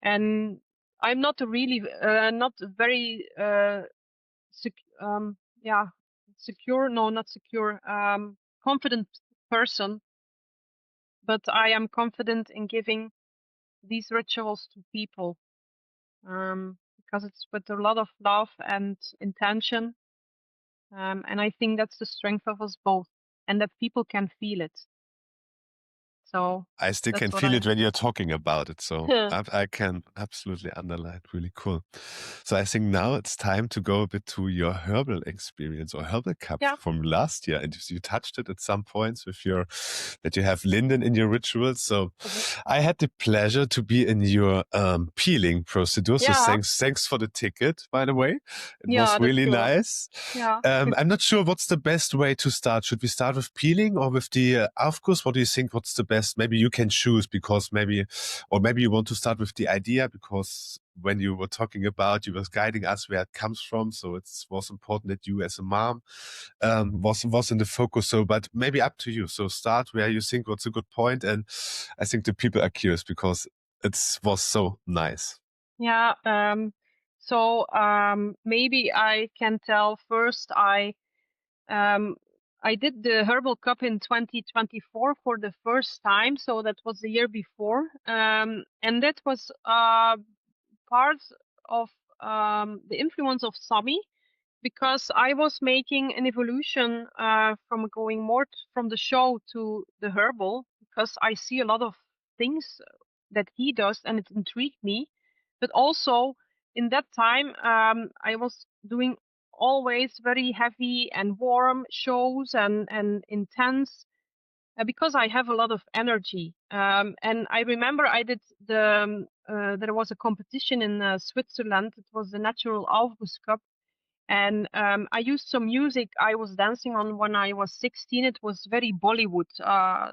And I'm not a really not very secure, no, not secure, confident person, but I am confident in giving these rituals to people, because it's with a lot of love and intention, and I think that's the strength of us both, and that people can feel it. So I still that's can what feel it when you're talking about it. So I. I can absolutely underline. Really cool. So I think now it's time to go a bit to your herbal experience or herbal cup Yeah. from last year. And you touched it at some points with your that you have linden in your rituals. So I had the pleasure to be in your peeling procedure. So Yeah. thanks for the ticket, by the way. It Yeah, was that's really cool. nice. Yeah. I'm not sure what's the best way to start. Should we start with peeling or with the Aufguss? What do you think? What's the best? Maybe you can choose because maybe you want to start with the idea because when you were talking about, you was guiding us where it comes from. So it was important that you as a mom was in the focus. So, but maybe up to you. So start where you think what's a good point. And I think the people are curious because it was so nice. Yeah. So maybe I can tell first. I did the Herbal Cup in 2024 for the first time, so that was the year before, and that was part of the influence of Sami, because I was making an evolution from going more from the show to the herbal, because I see a lot of things that he does and it intrigued me. But also in that time, I was doing always very heavy and warm shows and intense, because I have a lot of energy. And I remember I did there was a competition in Switzerland. It was the Natural Aufguss Cup, and I used some music I was dancing on when I was 16. It was very Bollywood.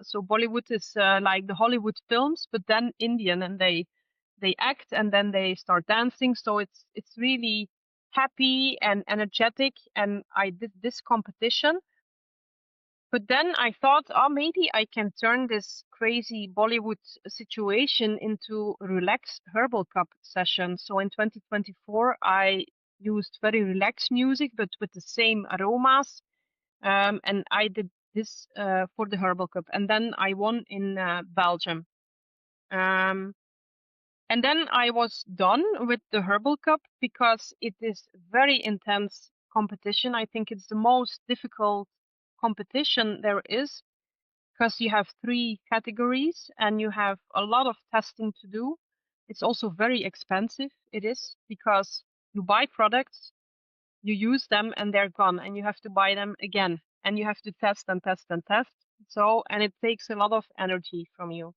So Bollywood is like the Hollywood films, but then Indian, and they act and then they start dancing. So it's really happy and energetic. And I did this competition. But then I thought, oh, maybe I can turn this crazy Bollywood situation into a relaxed Herbal Cup session. So in 2024, I used very relaxed music, but with the same aromas. And I did this for the Herbal Cup. And then I won in Belgium. Um, and then I was done with the Herbal Cup because it is very intense competition. I think it's the most difficult competition there is, because you have 3 categories and you have a lot of testing to do. It's also very expensive. It is, because you buy products, you use them, and they're gone, and you have to buy them again, and you have to test and test and test. So, and it takes a lot of energy from you.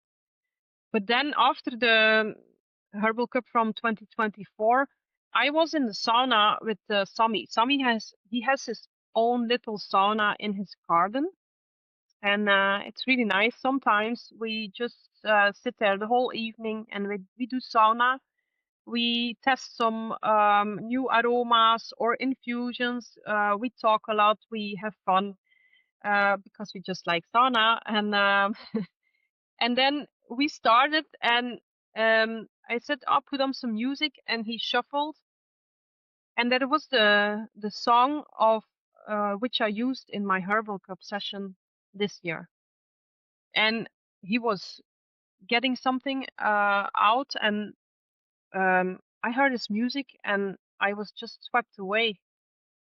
But then after the Herbal Cup from 2024, I was in the sauna with Sami. Sami has his own little sauna in his garden, and it's really nice. Sometimes we just sit there the whole evening and we do sauna. We test some new aromas or infusions. We talk a lot. We have fun because we just like sauna. And and then we started, and I said, "I'll put on some music," and he shuffled, and that was the song of which I used in my Herbal Cup session this year. And he was getting something out, and I heard his music, and I was just swept away.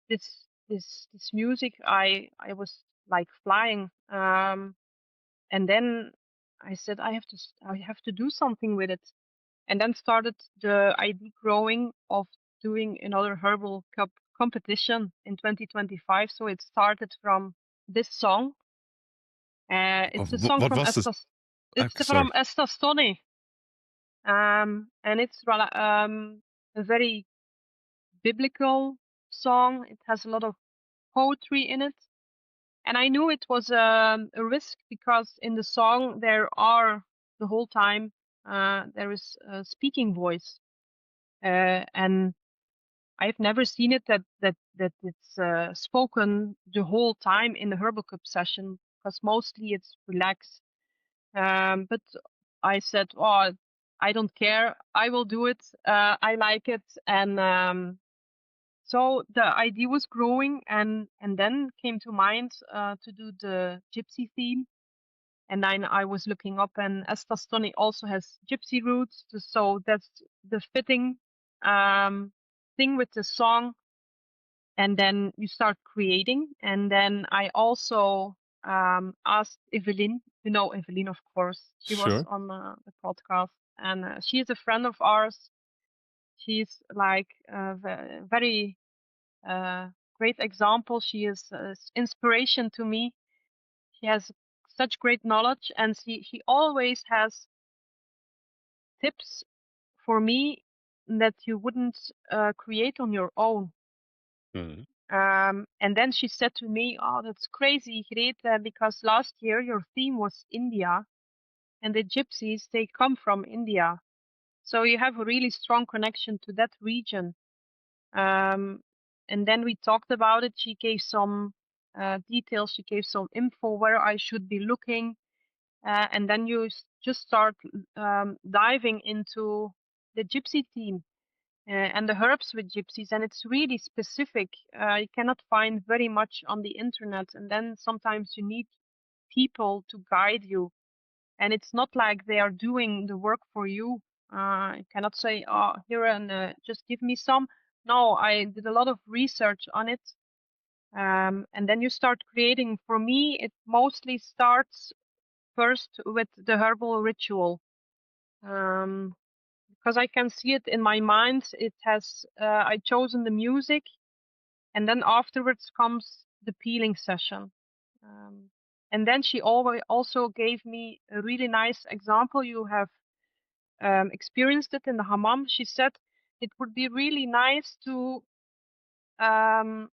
This music, I was like flying. And then I said, I have to do something with it. And then started the idea growing of doing another Herbal Cup competition in 2025. So it started from this song. It's a song What from was this? It's Sorry. from Esta Stoni. And it's a very biblical song. It has a lot of poetry in it. And I knew it was a risk, because in the song there are the whole time there is a speaking voice, and I've never seen it that it's spoken the whole time in the Herbal Cup session, because mostly it's relaxed. But I said, oh, I don't care. I will do it. I like it. And so the idea was growing, and then came to mind to do the gypsy theme. And then I was looking up, and Estastoni also has gypsy roots. So that's the fitting thing with the song. And then you start creating. And then I also asked Evelyn, you know Evelyn, of course. She was Sure. on the podcast, and she is a friend of ours. She's like a very great example. She is inspiration to me. She has such great knowledge, and she always has tips for me that you wouldn't create on your own. Mhm. And then she said to me, "Oh, that's crazy, Grete, because last year your theme was India, and the gypsies, they come from India. So you have a really strong connection to that region." And then we talked about it. She gave some details, she gave some info where I should be looking. And then you just start diving into the gypsy theme. And the herbs with gypsies, and it's really specific. You cannot find very much on the internet, and then sometimes you need people to guide you, and it's not like they are doing the work for you. You cannot say, "Oh, here, and just give me some." No, I did a lot of research on it, and then you start creating. For me, it mostly starts first with the herbal ritual. Because I can see it in my mind. It has I chosen the music, and then afterwards comes the peeling session. And then she always also gave me a really nice example. You have experienced it in the hammam. She said it would be really nice to um,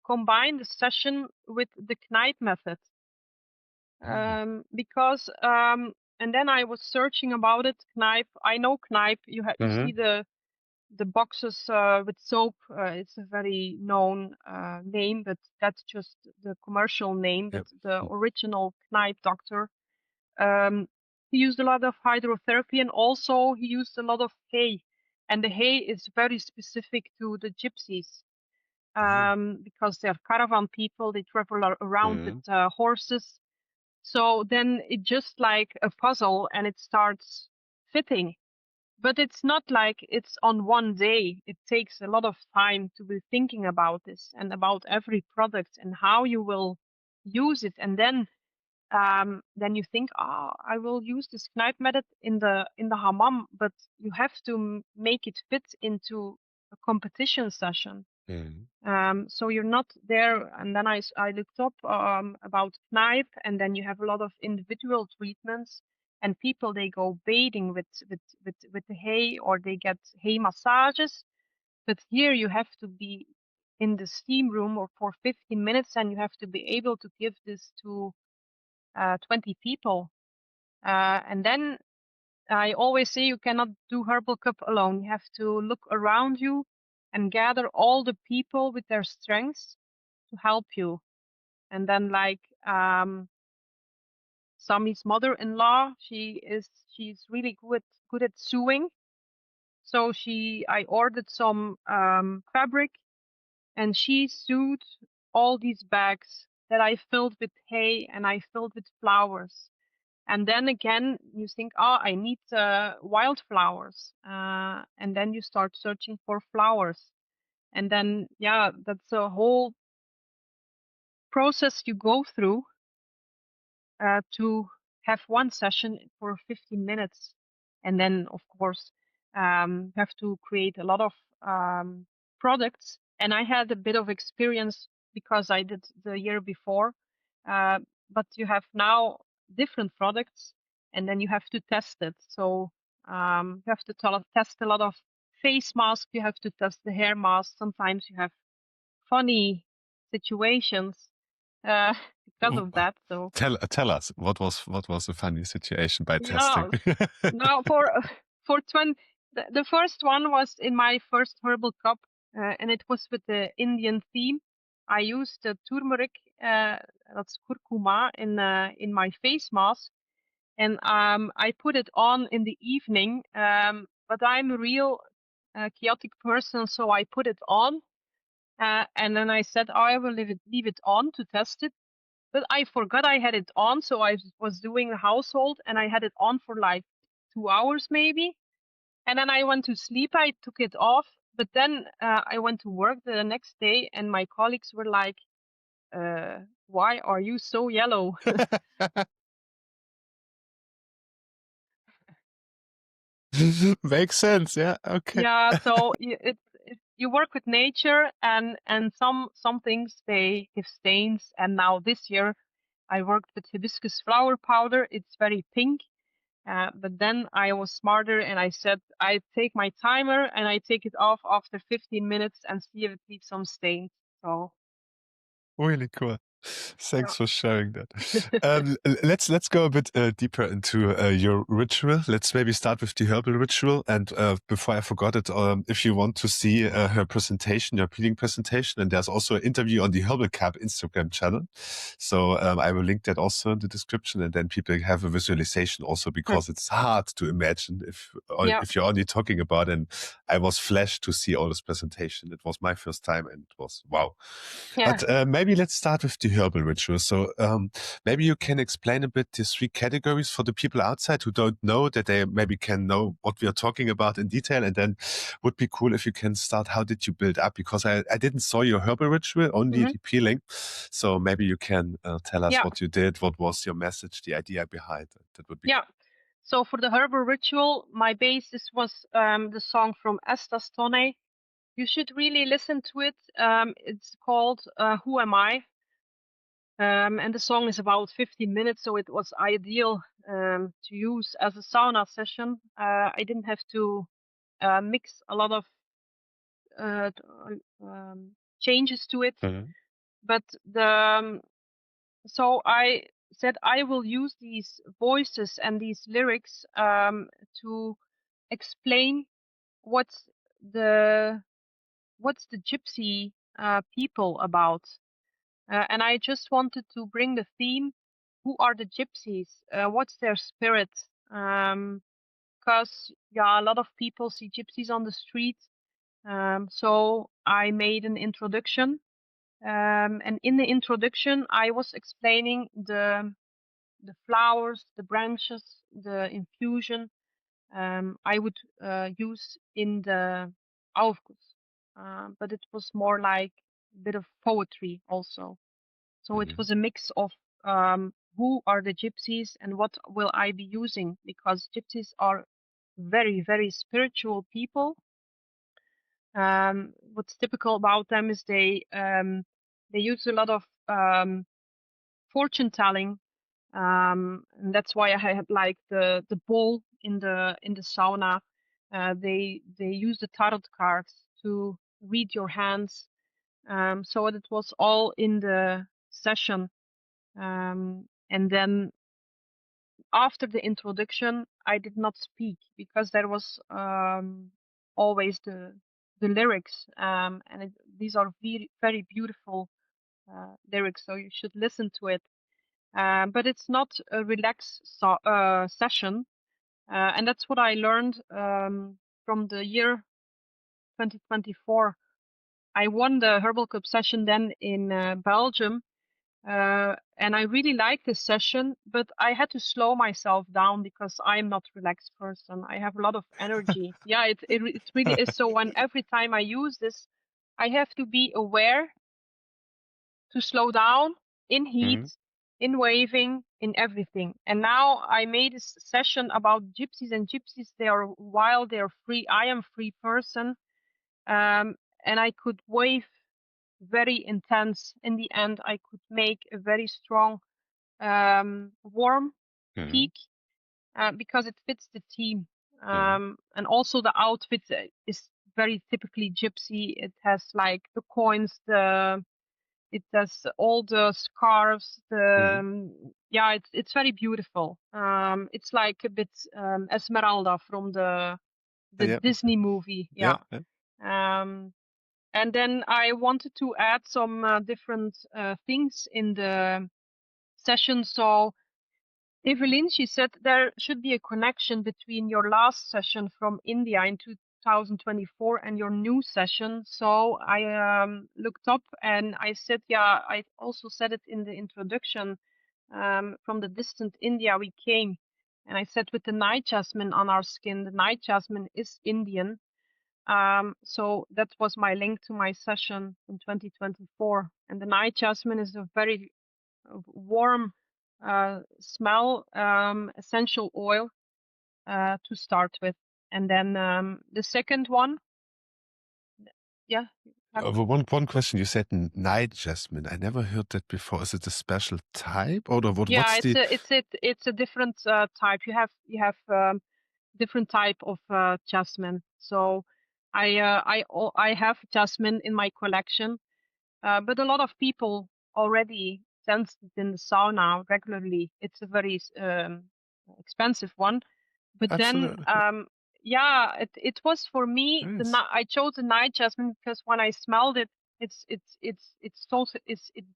combine the session with the Knijp method. Because and then I was searching about it. Knijp, I know Knijp. You see the boxes with soap. It's a very known name, but that's just the commercial name. But Yep. the original Knijp doctor, he used a lot of hydrotherapy, and also he used a lot of hay. And the hay is very specific to the gypsies, because they're caravan people. They travel around with Mhm. horses. So then it just like a puzzle, and it starts fitting. But it's not like it's on one day. It takes a lot of time to be thinking about this and about every product and how you will use it. And then you think, oh, I will use this Knijp method in the hammam, but you have to make it fit into a competition session. Mhm. So you're not there. And then I looked up about Knijp, and then you have a lot of individual treatments, and people, they go bathing with the hay, or they get hay massages. But here you have to be in the steam room or for 15 minutes, and you have to be able to give this to 20 people. And then I always say you cannot do Herbal Cup alone. You have to look around you and gather all the people with their strengths to help you. And then like Sami's mother-in-law, she's really good at sewing. So I ordered some fabric, and she sewed all these bags that I filled with hay and I filled with flowers. And then again, you think, oh, I need wildflowers. And then you start searching for flowers. And then, yeah, that's a whole process you go through to have one session for 15 minutes. And then, of course, you have to create a lot of products. And I had a bit of experience because I did the year before. But you have now different products, and then you have to test it. So you have to test a lot of face masks. You have to test the hair mask. Sometimes you have funny situations, uh, because of that. So Tell us what was a funny situation by yeah, testing? now for 20, the first one was in my first Herbal Cup, and it was with the Indian theme. I used the turmeric, that's curcuma, in my face mask, and I put it on in the evening. But I'm a real chaotic person, so I put it on, and then I said, oh, I will leave it on to test it. But I forgot I had it on, so I was doing the household, and I had it on for like 2 hours maybe. And then I went to sleep. I took it off, but then I went to work the next day, and my colleagues were like, "Why are you so yellow?" Makes sense. Yeah. Okay. Yeah, so you work with nature, and some things they give stains. And now this year, I worked with hibiscus flower powder. It's very pink. But then I was smarter, and I said I take my timer and I take it off after 15 minutes and see if it leaves some stains. So Really cool. yeah. Thanks for sharing that. Let's go a bit deeper into your ritual. Let's maybe start with the herbal ritual. And before I forgot it, if you want to see her presentation, your peeling presentation, and there's also an interview on the Herbal Cup Instagram channel. So I will link that also in the description, and then people have a visualization also, because it's hard to imagine Yeah. if you're only talking about it. And I was flashed to see all this presentation. It was my first time, and it was wow. Yeah. But maybe let's start with the herbal ritual. So maybe you can explain a bit the three categories for the people outside who don't know, that they maybe can know what we are talking about in detail. And then would be cool if you can start, how did you build up? Because I didn't saw your herbal ritual, only the peeling. So maybe you can tell us what you did, what was your message, the idea behind it. That would be Yeah. So for the herbal ritual, my basis was the song from Esta Stone. You should really listen to it. It's called Who Am I? And the song is about 15 minutes, so it was ideal to use as a sauna session. I didn't have to mix a lot of uh, changes to it, cool. but so I said I will use these voices and these lyrics to explain what's the gypsy people about. And I just wanted to bring the theme: who are the gypsies? What's their spirit? Because yeah, a lot of people see gypsies on the street. So I made an introduction, and in the introduction, I was explaining the flowers, the branches, the infusion I would use in the aufguss. But it was more like a bit of poetry also. So it was a mix of who are the gypsies and what will I be using, because gypsies are very, very spiritual people. What's typical about them is they use a lot of fortune telling, and that's why I had like the bowl in the sauna. They use the tarot cards to read your hands. So it was all in the session. And then after the introduction, I did not speak because there was always the lyrics, and these are very, very beautiful lyrics, so you should listen to it. But it's not a relaxed session, and that's what I learned from the year 2024. I won the Herbal Cup session then in Belgium, and I really liked this session, but I had to slow myself down because I'm not a relaxed person. I have a lot of energy. Yeah, it really is. So when every time I use this, I have to be aware to slow down in heat, in waving, in everything. And now I made a session about gypsies, and gypsies, they are wild, they are free. I am a free person, and I could wave very intense. In the end, I could make a very strong, warm peak because it fits the theme. And also the outfit is very typically gypsy. It has like the coins, It has all the scarves. Mm. Yeah, it's very beautiful. It's like a bit Esmeralda from the Yeah, Disney movie. yeah, Yeah. yeah. And then I wanted to add some different things in the session. So Evelyn, she said there should be a connection between your last session from India in 2024 and your new session. So I looked up and I said, yeah, I also said it in the introduction. From the distant India we came. And I said with the night jasmine on our skin, the night jasmine is Indian. So that was my link to my session in 2024. And the night jasmine is a very warm smell, essential oil to start with. And then the second one, yeah. One question, you said night jasmine. I never heard that before. Is it a special type, or what? Yeah, What's the? it's a different type. You have different type of jasmine. So I have jasmine in my collection, but a lot of people already sense it in the sauna regularly. It's a very expensive one, but then Absolutely. yeah, it was for me. Nice. I chose the night jasmine because when I smelled it, it's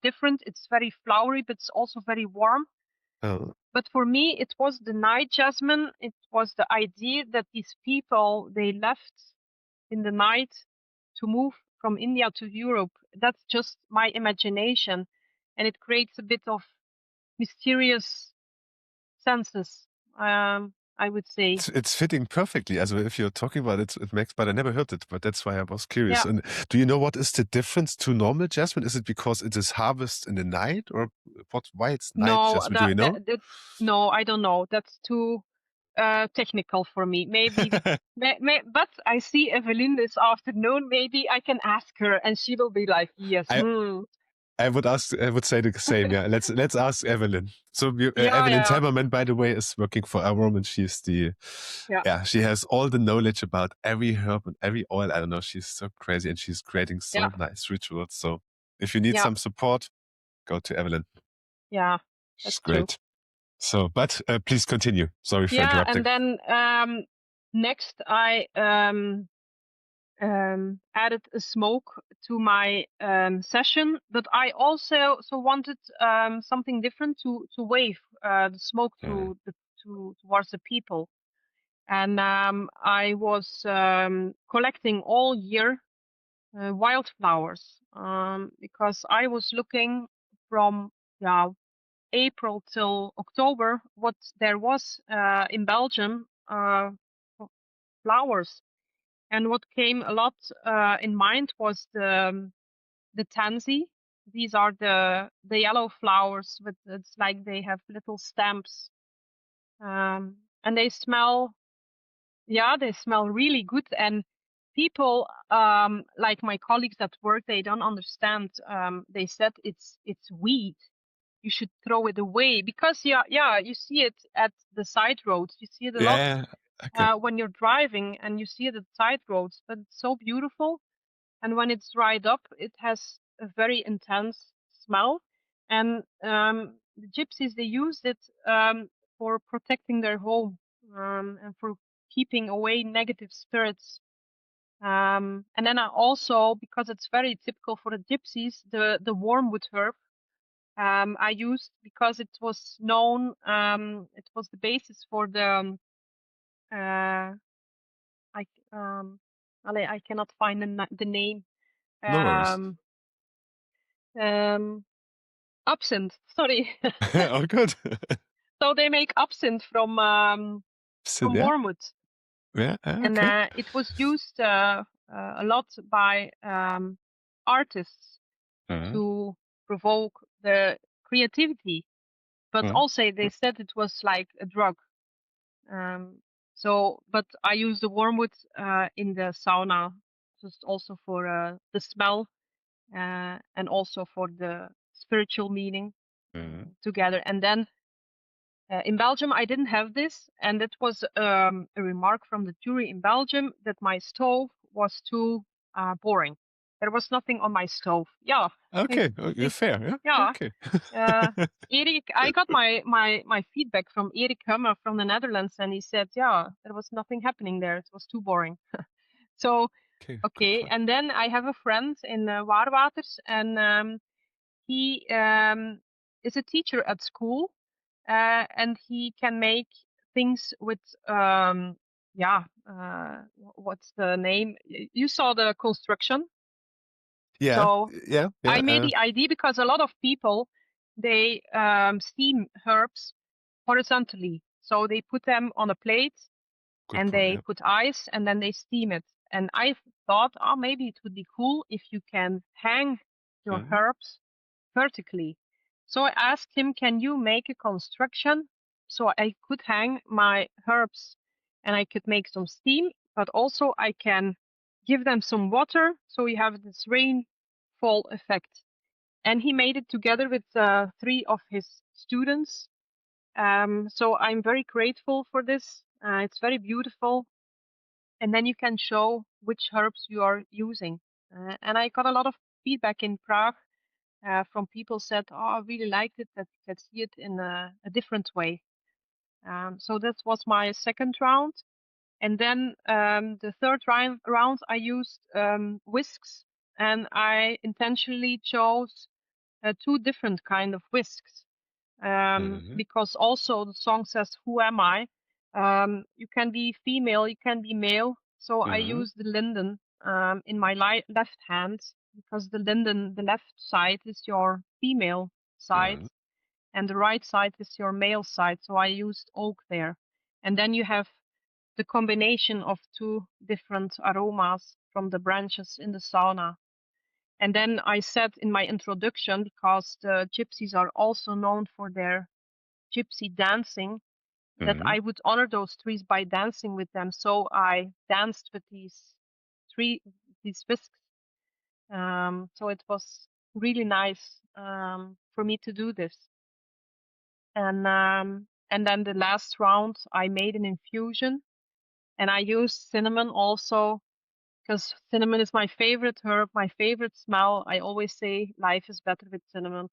different. It's very flowery, but it's also very warm. Oh, But for me, it was the night jasmine. It was the idea that these people, they left in the night to move from India to Europe. That's just my imagination. And it creates a bit of mysterious senses, I would say. it's fitting perfectly. Also, if you're talking about it, it makes. But I never heard it. But that's why I was curious. Yeah. And do you know what is the difference to normal jasmine? Is it because it is harvested in the night, or what? Why it's night No, jasmine? Do you know? no, I don't know. That's too technical for me. Maybe, but I see Evelyn this afternoon. Maybe I can ask her, and she will be like, "Yes, I I would ask. I would say the same. Yeah. Let's ask Evelyn. So yeah, Evelyn yeah, Temmerman, by the way, is working for Aromas. She's the yeah, yeah. She has all the knowledge about every herb and every oil. I don't know. She's so crazy, and she's creating yeah, so nice rituals. So if you need yeah, some support, go to Evelyn. yeah. She's That's true. great. So, but please continue. Sorry for Yeah, interrupting. and then next I added a smoke to my session, but I also wanted something different to wave the smoke Yeah. towards the people. And I was collecting all year wildflowers because I was looking from yeah April till October what there was in Belgium flowers, and what came a lot in mind was the tansy. These are the yellow flowers with it's like they have little stamps, and they smell they smell really good. And people like my colleagues at work, they don't understand. They said it's weed. You should throw it away because you see it at the side roads. You see it a lot Yeah. Okay. when you're driving, and you see it at side roads. But it's so beautiful, and when it's dried up, it has a very intense smell. And the gypsies, they use it for protecting their home and for keeping away negative spirits. And then I also, because it's very typical for the gypsies, the wormwood herb I used because it was known. It was the basis for the I I cannot find the name. No worries. Um, um, absinthe. Sorry. Oh, good. So they make absinthe So, from yeah. wormwood, Yeah. and Okay. it was used a lot by artists Uh, to provoke the creativity. But uh, also they said it was like a drug. But I use the wormwood in the sauna, just also for the smell and also for the spiritual meaning uh, together. And then in Belgium, I didn't have this, and it was a remark from the jury in Belgium that my stove was too boring. there was nothing on my stove. Yeah. Okay, you're fair. Yeah. Yeah. Okay. Erik, I got my feedback from Erik Hummer from the Netherlands, and he said, yeah, there was nothing happening there. It was too boring. So, Okay. Good okay. point. And then I have a friend in Waarwaters, and he is a teacher at school, and he can make things with, what's the name? You saw the construction. Yeah. So Yeah. I Yeah. made the idea because a lot of people, they steam herbs horizontally. So they put them on a plate Good and point. they Yeah. put ice and then they steam it. And I thought, oh, maybe it would be cool if you can hang your Mhm. herbs vertically. So I asked him, can you make a construction so I could hang my herbs and I could make some steam, but also I can give them some water so you have this rainfall effect. And he made it together with 3 of his students. So I'm very grateful for this. It's very beautiful. And then you can show which herbs you are using. And I got a lot of feedback in Prague from people said, oh, I really liked it, that you could see it in a different way. So that was my second round. And then the third round I used whisks, and I intentionally chose 2 different kind of whisks. Mhm. Because also the song says, who am I? You can be female, you can be male. So I Mhm. use the linden in my left hand, because the linden, the left side is your female side Mhm. and the right side is your male side. So I used oak there. And then you have the combination of 2 different aromas from the branches in the sauna. And then I said in my introduction, because the gypsies are also known for their gypsy dancing, that Mhm. I would honor those trees by dancing with them. So I danced with these whisks. So it was really nice for me to do this. And then the last round, I made an infusion, and I used cinnamon also, because cinnamon is my favorite herb, my favorite smell. I always say life is better with cinnamon.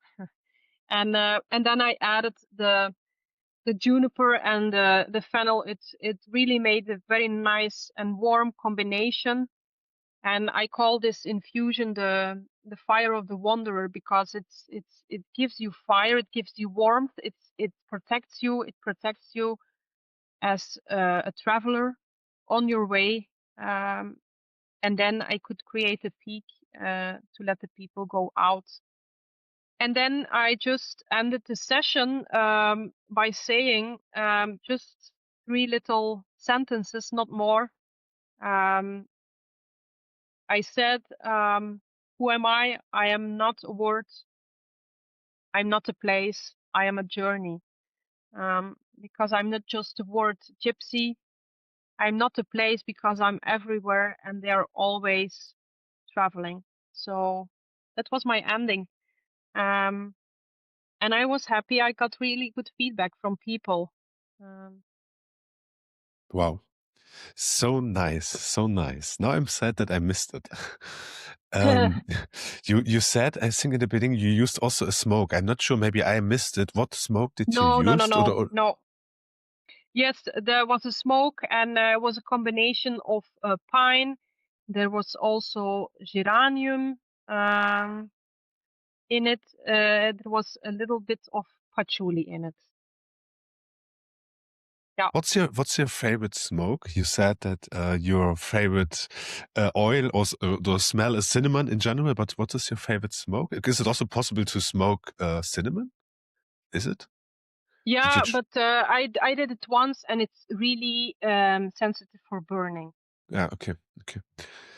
And then I added the juniper and the fennel. It really made a very nice and warm combination. And I call this infusion the fire of the wanderer, because it gives you fire, it gives you warmth, it protects you, as a traveler on your way. And then I could create a peak to let the people go out. And then I just ended the session by saying just 3 little sentences, not more. Um, I said, who am I? I am not a word. I'm not a place. I am a journey. Because I'm not just a word gypsy. I'm not a place, because I'm everywhere and they're always traveling. So that was my ending. Um, and I was happy. I got really good feedback from people. Um, Wow. So nice. So nice. Now I'm sad that I missed it. You said, I think in the beginning you used also a smoke. I'm not sure. Maybe I missed it. What smoke did you no, no, no, use? no, no. Yes, there was a smoke, and it was a combination of pine. There was also geranium um, in it. There was a little bit of patchouli in it. Yeah. What's your favorite smoke? You said that your favorite oil or the smell is cinnamon in general, but what is your favorite smoke? Is it also possible to smoke cinnamon? Is it? Did you? Yeah, but I did it once, and it's really sensitive for burning. Yeah. Okay. Okay.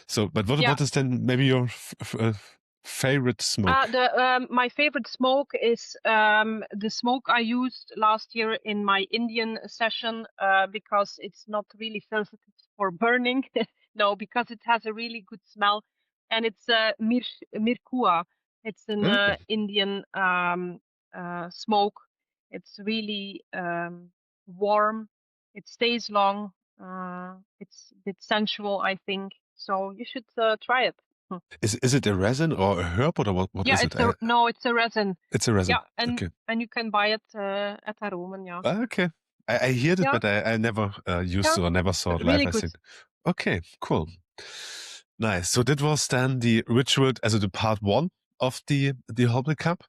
So, but Yeah. what is then maybe your favorite smoke? My favorite smoke is the smoke I used last year in my Indian session, because it's not really sensitive for burning. No, because it has a really good smell, and it's mirkua. It's an Okay. Indian smoke. It's really warm. It stays long. It's a bit sensual, I think. So you should try it. Is it a resin or a herb or what Yeah, is it? no, it's a resin. It's a resin. Yeah, and Okay. you can buy it at Aromen. Yeah, Okay. I heard it, yeah, but I never used yeah, it or never saw it live, really I good. think. Okay, cool. Nice. So that was then the ritual, as the part one of the Herbal Cup.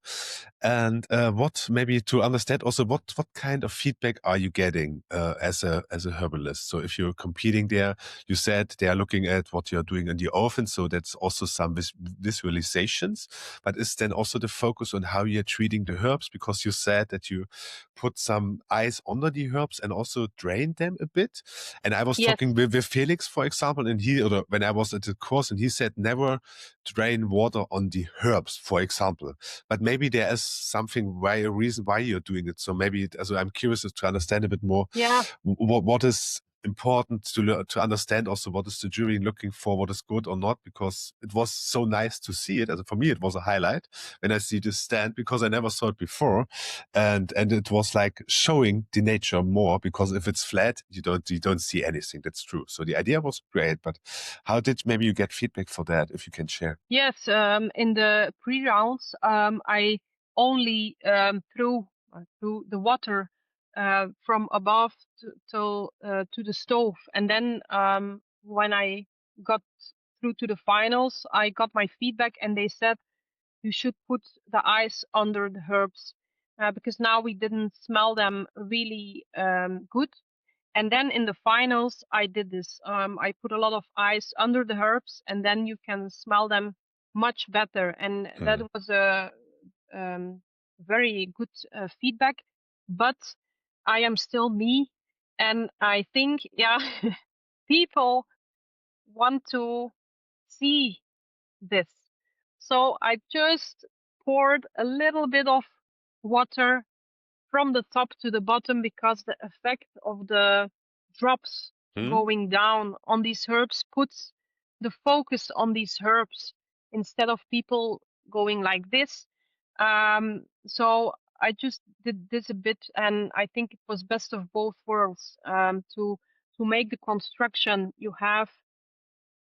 And what maybe to understand also what kind of feedback are you getting as a herbalist? So if you're competing there, you said they are looking at what you're doing in the oven, so that's also some visualizations. But is then also the focus on how you're treating the herbs? Because you said that you put some ice under the herbs and also drain them a bit. And I was Yes, talking with Felix, for example, and or when I was at the course, and he said never drain water on the herbs, for example. But maybe there is something a reason why you're doing it. So maybe also I'm curious to understand a bit more yeah. what is important to understand also what is the jury looking for, what is good or not, because it was so nice to see it. As for me, it was a highlight when I see this stand because I never saw it before, and it was like showing the nature more because if it's flat, you don't see anything. That's true. So the idea was great, but how did maybe you get feedback for that? If you can share. Yes, in the pre-rounds, I only threw the water from above to the stove, and then when I got through to the finals, I got my feedback, and they said you should put the ice under the herbs because now we didn't smell them really good. And then in the finals, I did this. I put a lot of ice under the herbs, and then you can smell them much better. And that Hmm. was a very good feedback. But I am still me, and I think, yeah, people want to see this. So I just poured a little bit of water from the top to the bottom because the effect of the drops Hmm? going down on these herbs puts the focus on these herbs instead of people going like this. So I just did this a bit, and I think it was best of both worlds to make the construction you have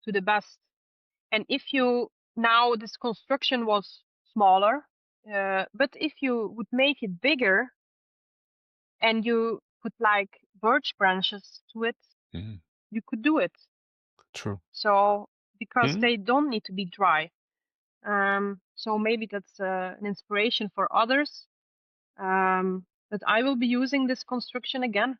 to the best. And if you now this construction was smaller, but if you would make it bigger and you put like birch branches to it, Hmm. you could do it. True. So because Hmm? they don't need to be dry. So maybe that's an inspiration for others. But I will be using this construction again.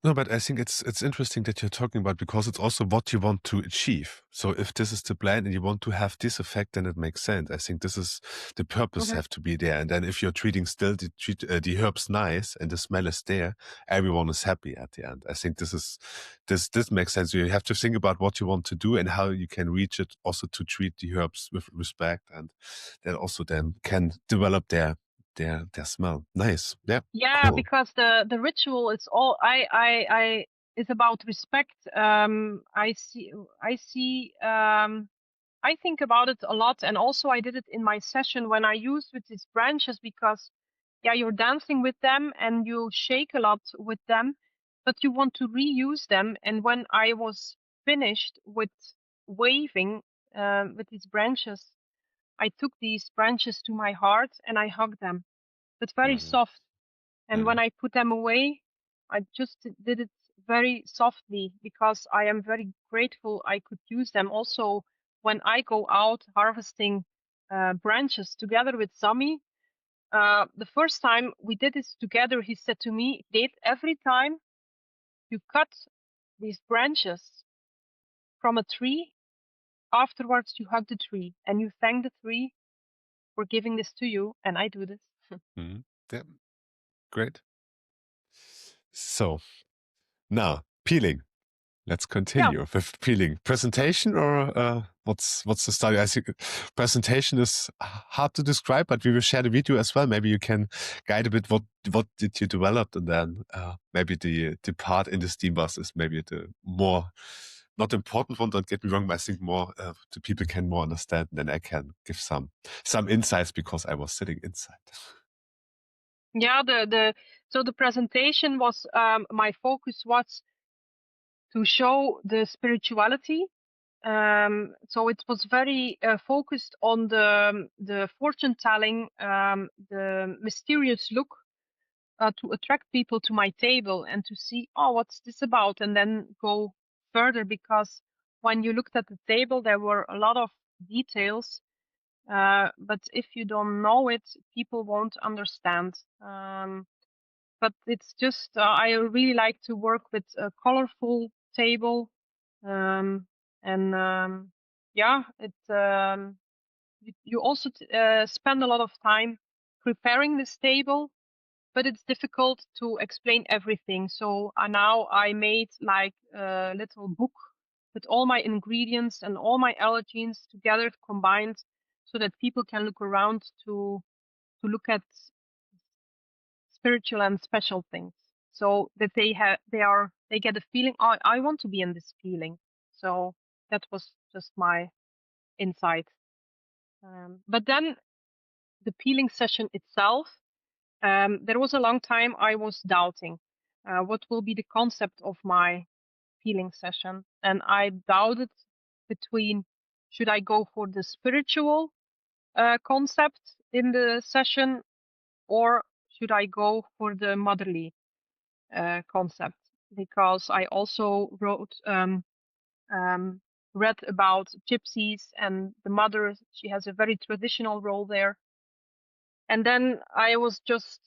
No, but I think it's interesting that you're talking about because it's also what you want to achieve. So if this is the plan and you want to have this effect, then it makes sense. I think this is the purpose Mhm. have to be there. And then if you're treating still the herbs nice and the smell is there, everyone is happy at the end. I think this makes sense. You have to think about what you want to do and how you can reach it. Also to treat the herbs with respect, and then also then can develop their smell. Nice. Yeah. Yeah, Cool. because the ritual is all I is about respect. I think about it a lot, and also I did it in my session when I used with these branches because, yeah, you're dancing with them and you shake a lot with them, but you want to reuse them. And when I was finished with waving with these branches, I took these branches to my heart and I hugged them, but very Mhm. soft. And when Mhm. I put them away, I just did it very softly because I am very grateful I could use them. Also, when I go out harvesting branches together with Sami, the first time we did this together, he said to me, Dave, every time you cut these branches from a tree, afterwards you hug the tree and you thank the tree for giving this to you. And I do this. Mhm. Yeah. Great. So now peeling. Let's Yeah. continue with peeling. Presentation or what's the study? I think presentation is hard to describe, but we will share the video as well. Maybe you can guide a bit what did you develop, and then maybe the part in the steam bus is maybe the more not important one. Don't get me wrong, but I think more the people can more understand. Then I can give some insights because I was sitting inside. Yeah, so the presentation was my focus was to show the spirituality So it was very focused on the fortune telling, the mysterious look, to attract people to my table and to see, oh, what's this about, and then go further, because when you looked at the table, there were a lot of details, but if you don't know it, people won't understand. But it's just, I really like to work with a colorful table, um, and yeah, you also spend a lot of time preparing this table, but it's difficult to explain everything. So now I made like a little book with all my ingredients and all my allergens together combined, so that people can look around to look at spiritual and special things, so that they get a feeling, oh, I want to be in this feeling. So that was just my insight. But then the peeling session itself, there was a long time I was doubting what will be the concept of my peeling session, and I doubted between, should I go for the spiritual concept in the session, or should I go for the motherly concept, because I also read about gypsies and the mother. She has a very traditional role there. And then I was just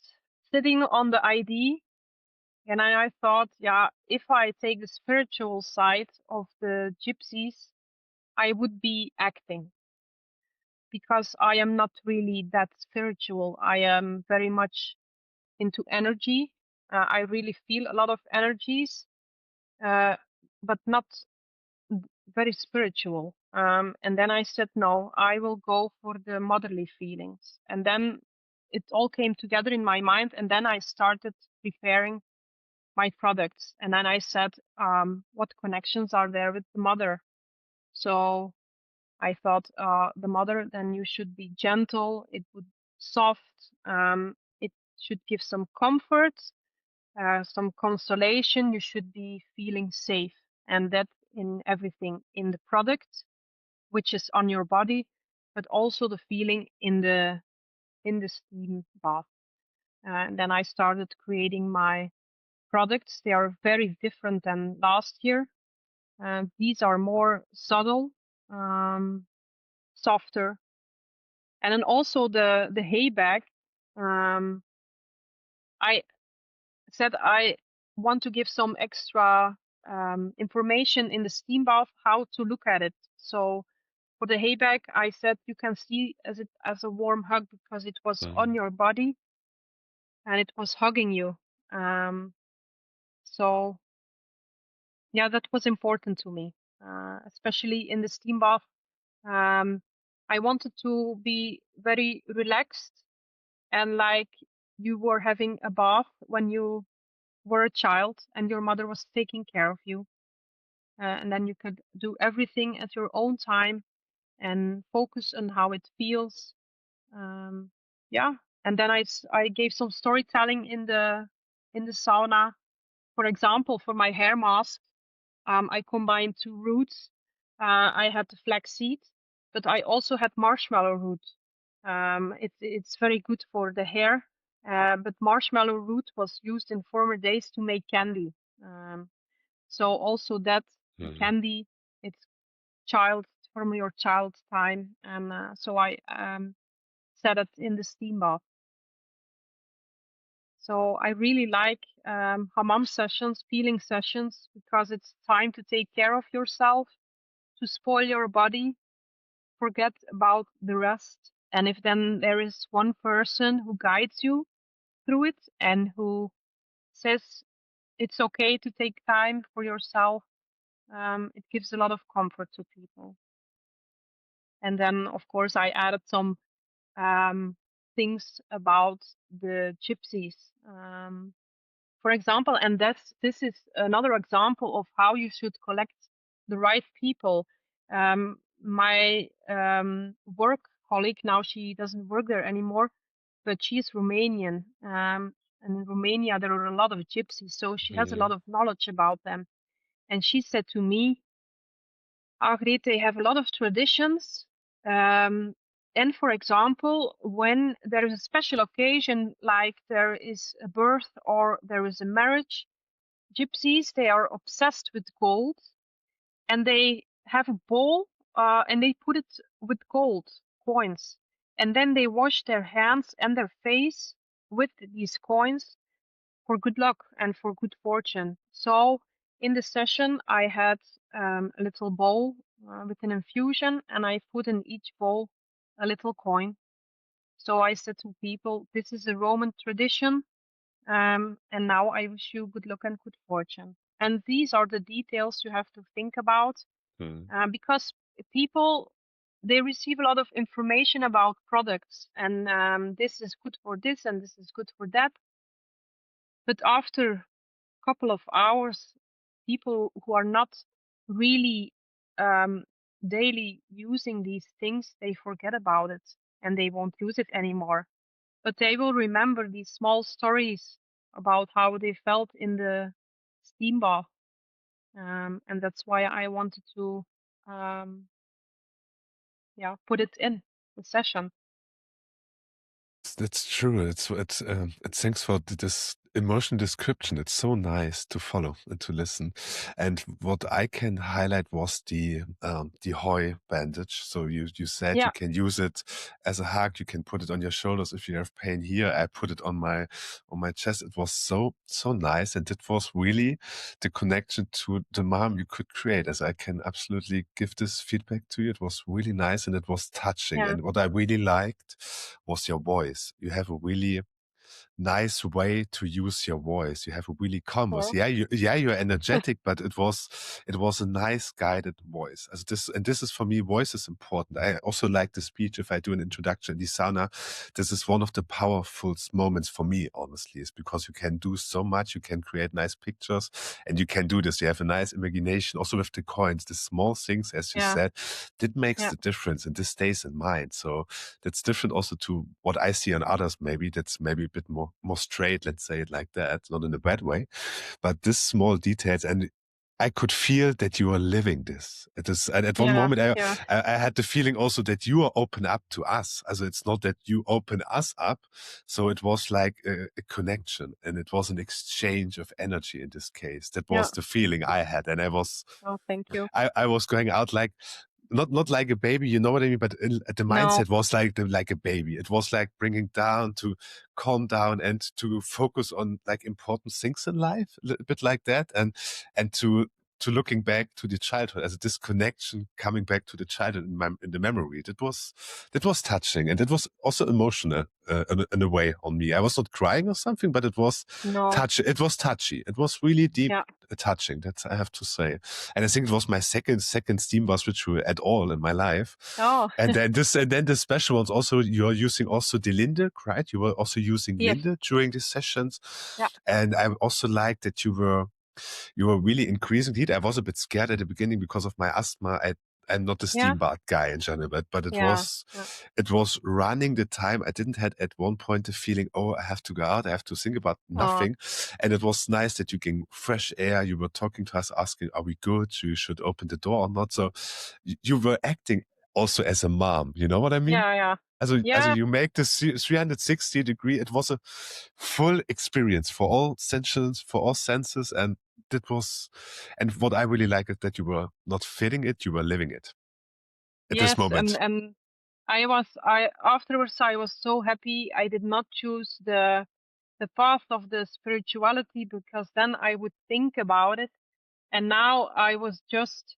sitting on the ID, and I thought, yeah, if I take the spiritual side of the gypsies, I would be acting, because I am not really that spiritual. I am very much into energy. I really feel a lot of energies, but not very spiritual. And then I said, no, I will go for the motherly feelings. And then it all came together in my mind. And then I started preparing my products. And then I said, what connections are there with the mother? So I thought, the mother, then you should be gentle. It would soft. It should give some comfort, some consolation. You should be feeling safe, and that in everything, in the product, which is on your body, but also the feeling in the steam bath. And then I started creating my products. They are very different than last year. These are more subtle, softer, and then also the hay bag. I said I want to give some extra information in the steam bath, how to look at it. So for the hay bag, I said you can see as a warm hug, because it was on your body and it was hugging you. So yeah, that was important to me, especially in the steam bath. I wanted to be very relaxed, and like you were having a bath when you were a child and your mother was taking care of you. And then you could do everything at your own time and focus on how it feels. Yeah, and then I gave some storytelling in the sauna. For example, for my hair mask, I combined two roots. I had the flaxseed, but I also had marshmallow root. It's very good for the hair, but marshmallow root was used in former days to make candy. So also that the candy, it's child from your child's time, and so I set it in the steam bath. So I really like hammam sessions, peeling sessions, because it's time to take care of yourself, to spoil your body, forget about the rest. And if then there is one person who guides you through it and who says it's okay to take time for yourself, it gives a lot of comfort to people. And then, of course, I added some things about the gypsies. For example, and this is another example of how you should collect the right people. My work colleague, now she doesn't work there anymore, but she's Romanian. And in Romania, there are a lot of gypsies, so she has a lot of knowledge about them. And she said to me, Grete have a lot of traditions. And for example, when there is a special occasion, like there is a birth or there is a marriage, gypsies, they are obsessed with gold, and they have a bowl and they put it with gold coins. And then they wash their hands and their face with these coins for good luck and for good fortune. So in the session, I had a little bowl with an infusion, and I put in each bowl a little coin. So I said to people, this is a Roman tradition, and now I wish you good luck and good fortune. And these are the details you have to think about, because people, they receive a lot of information about products, and this is good for this and this is good for that. But after a couple of hours, people who are not really daily using these things, they forget about it and they won't use it anymore. But they will remember these small stories about how they felt in the steam bath. And that's why I wanted to put it in the session. That's true. Thanks for this emotion description. It's so nice to follow and to listen. And what I can highlight was the Hoy bandage. So you said you Yeah, can use it as a hug. You can put it on your shoulders if you have pain here. I put it on my chest. It was so nice, and it was really the connection to the mom you could create. As I can absolutely give this feedback to you. It was really nice and it was touching. yeah, And what I really liked was your voice. You have a really nice way to use your voice. You have a really calm voice. yeah, You're energetic, but it was a nice guided voice. As this is for me, voice is important. I also like the speech. If I do an introduction in the sauna, this is one of the powerful moments for me, honestly, is because you can do so much. You can create nice pictures, and you can do this. You have a nice imagination. Also with the coins, the small things, as you yeah, said, that makes yeah, the difference, and this stays in mind. So that's different also to what I see on others. Maybe that's maybe a bit more straight, let's say it like that, not in a bad way, but this small details. And I could feel that you are living this. It is, and at one yeah, moment, yeah, I had the feeling also that you are open up to us. Also, it's not that you open us up. So it was like a connection, and it was an exchange of energy in this case. That yeah. was the feeling I had, and Oh, thank you. I was going out like not like a baby, you know what I mean? But the No, mindset was like a baby. It was like bringing down to calm down and to focus on like important things in life, a little bit like that, and to looking back to the childhood as a disconnection, coming back to the childhood in the memory. That was touching, and it was also emotional in a way on me. I was not crying or something, but it was no, touchy. It was touchy. It was really deep. yeah. Touching, that's I have to say. And I think it was my second Steam Bus ritual at all in my life. Oh, And then the special ones also, you're using also the Linde, right? You were also using yes, Linde during these sessions. yeah, And I also like that you were really increasing heat. I was a bit scared at the beginning because of my asthma. I'm not a yeah, steam bath guy in general, but it yeah. was Yeah. it was running the time. I didn't had at one point the feeling, oh, I have to go out, I have to think about Oh, nothing. And it was nice that you can fresh air. You were talking to us, asking, are we good? You should open the door or not. So you were acting also as a mom. You know what I mean? yeah, yeah, Also yeah. you make this 360-degree. It was a full experience for all senses, and and what I really like is that you were not feeling it, you were living it at this Yes, and moment. I afterwards I was so happy I did not choose the path of the spirituality, because then I would think about it, and now I was just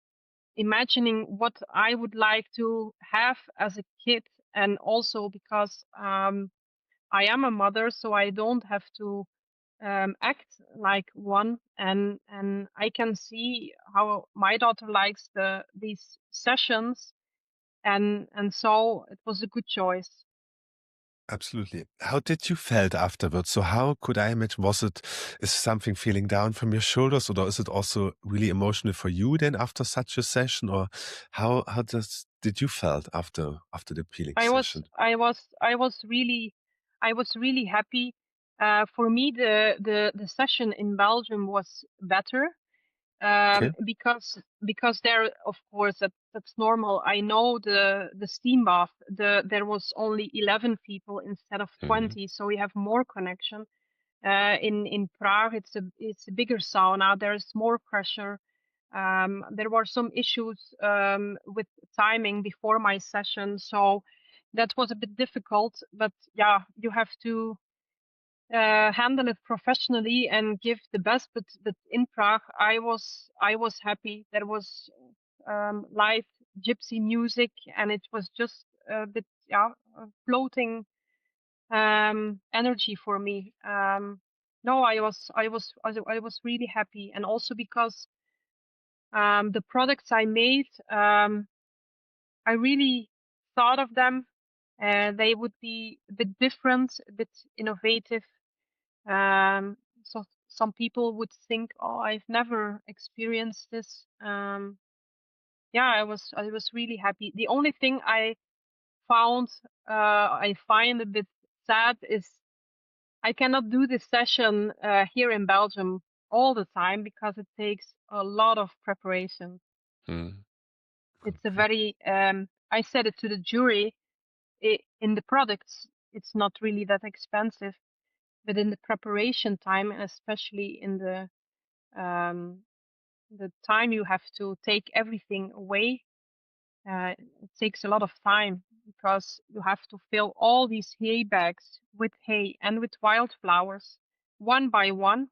imagining what I would like to have as a kid, and also because I am a mother, so I don't have to act like one, and I can see how my daughter likes these sessions, and so it was a good choice. Absolutely. How did you felt afterwards? So how could I imagine, is something feeling down from your shoulders, or is it also really emotional for you then after such a session? Or how did you felt after the peeling I was session? I was I was really I was really happy. For me, the session in Belgium was better, Okay. Because there, of course, that's normal. I know the steam bath. There was only 11 people instead of 20, so we have more connection. In Prague, it's a bigger sauna. There's more pressure. There were some issues with timing before my session, so that was a bit difficult. But yeah, you have to handle it professionally and give the best. But in Prague, I was happy. There was live gypsy music, and it was just a bit floating energy for me. No, I was really happy, and also because the products I made, I really thought of them. They would be a bit different, a bit innovative. So some people would think, "Oh, I've never experienced this." Yeah, I was really happy. The only thing I find a bit sad is I cannot do this session here in Belgium all the time because it takes a lot of preparation. It's a very, I said it to the jury, in the products, it's not really that expensive, but in the preparation time, and especially in the time you have to take everything away, it takes a lot of time because you have to fill all these hay bags with hay and with wildflowers one by one.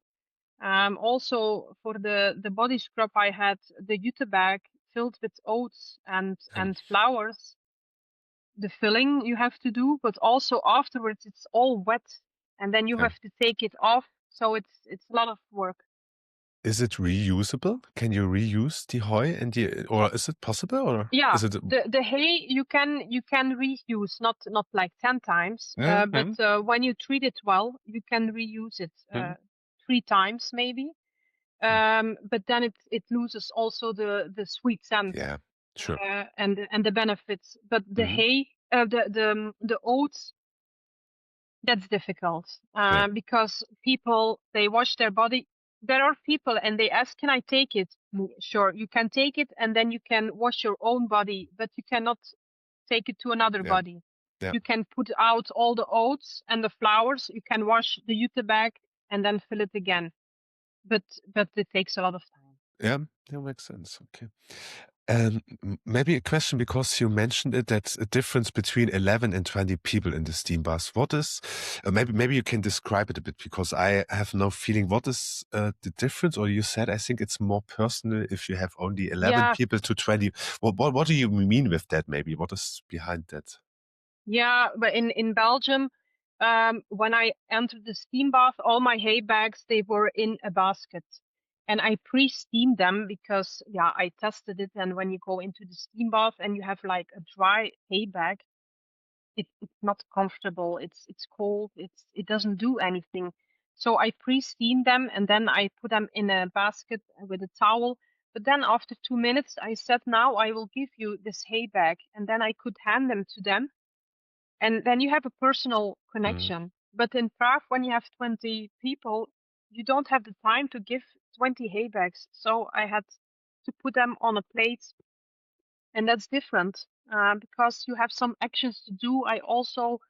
Also for the body scrub, I had the jute bag filled with oats and flowers. The filling you have to do, but also afterwards it's all wet, and then you have to take it off. So it's a lot of work. Is it reusable? Can you reuse the hay or is it possible, or Yeah, is it? the hay you can reuse, not like 10 times, but when you treat it well, you can reuse it 3 times maybe. But then it loses also the sweet scent, Yeah, sure. and the benefits. But the hay, the oats, that's difficult Yeah. because people, they wash their body. There are people and they ask, "Can I take it?" Sure, you can take it, and then you can wash your own body, but you cannot take it to another Yeah. body. Yeah. You can put out all the oats and the flowers. You can wash the jute bag and then fill it again. But it takes a lot of time. Yeah, that makes sense. Okay. And maybe a question, because you mentioned it, that's a difference between 11 and 20 people in the steam bath. What is, maybe you can describe it a bit, because I have no feeling. What is the difference? Or you said, I think it's more personal if you have only 11 Yeah, people to 20. What do you mean with that? Maybe what is behind that? yeah, but in Belgium, when I entered the steam bath, all my hay bags, they were in a basket, and I pre-steamed them because I tested it. And when you go into the steam bath and you have like a dry hay bag, it's not comfortable. It's cold. It doesn't do anything. So I pre-steamed them, and then I put them in a basket with a towel. But then after 2 minutes, I said, "Now I will give you this hay bag," and then I could hand them to them, and then you have a personal Mm. connection. But in Prague, when you have 20 people, you don't have the time to give 20 hay bags. So I had to put them on a plate, and that's different because you have some actions to do. I also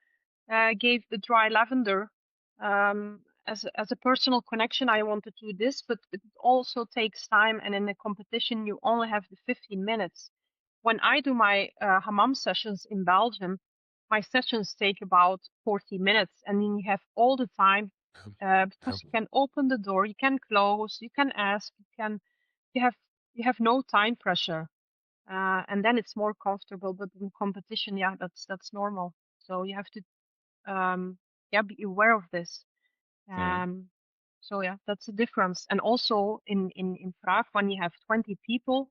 gave the dry lavender as a personal connection. I wanted to do this, but it also takes time, and in a competition, you only have the 15 minutes. When I do my hammam sessions in Belgium, my sessions take about 40 minutes, and then you have all the time because you can open the door, you can close, you can ask, you have you have no time pressure, and then it's more comfortable. But in competition, that's normal. So you have to be aware of this. Mm. So that's a difference. And also in Prague, when you have 20 people,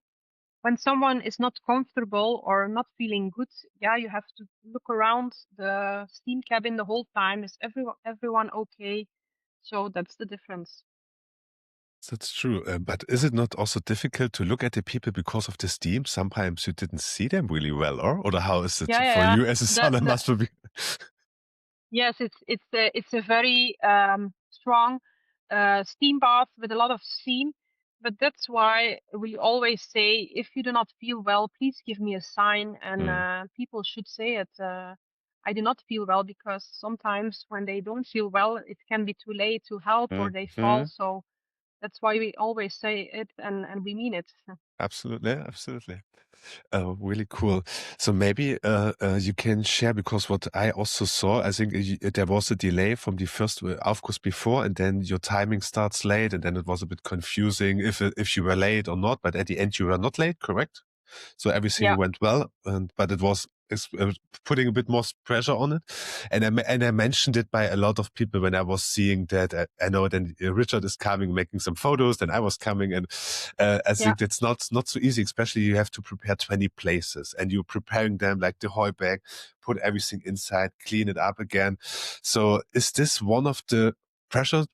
when someone is not comfortable or not feeling good, you have to look around the steam cabin the whole time. Is everyone okay? So that's the difference. That's true. But is it not also difficult to look at the people because of the steam? Sometimes you didn't see them really well, or how is it Yeah, yeah, for yeah. you as a sauna The master? Yes, it's a very strong steam bath with a lot of steam. but that's why we always say, if you do not feel well, please give me a sign. And people should say it. I do not feel well, because sometimes when they don't feel well, it can be too late to help, or they fall. So that's why we always say it, and we mean it. Absolutely, absolutely. Really cool. So maybe you can share, because what I also saw, I think there was a delay from the first Aufguss before, and then your timing starts late, and then it was a bit confusing if you were late or not. But at the end, you were not late, correct? So everything Yeah, went well, but it was putting a bit more pressure on it. And I mentioned it by a lot of people when I was seeing that. I know then Richard is coming, making some photos, then I was coming, and I yeah, think that's not so easy. Especially you have to prepare 20 places, and you're preparing them like the whole bag, put everything inside, clean it up again. So is this one of the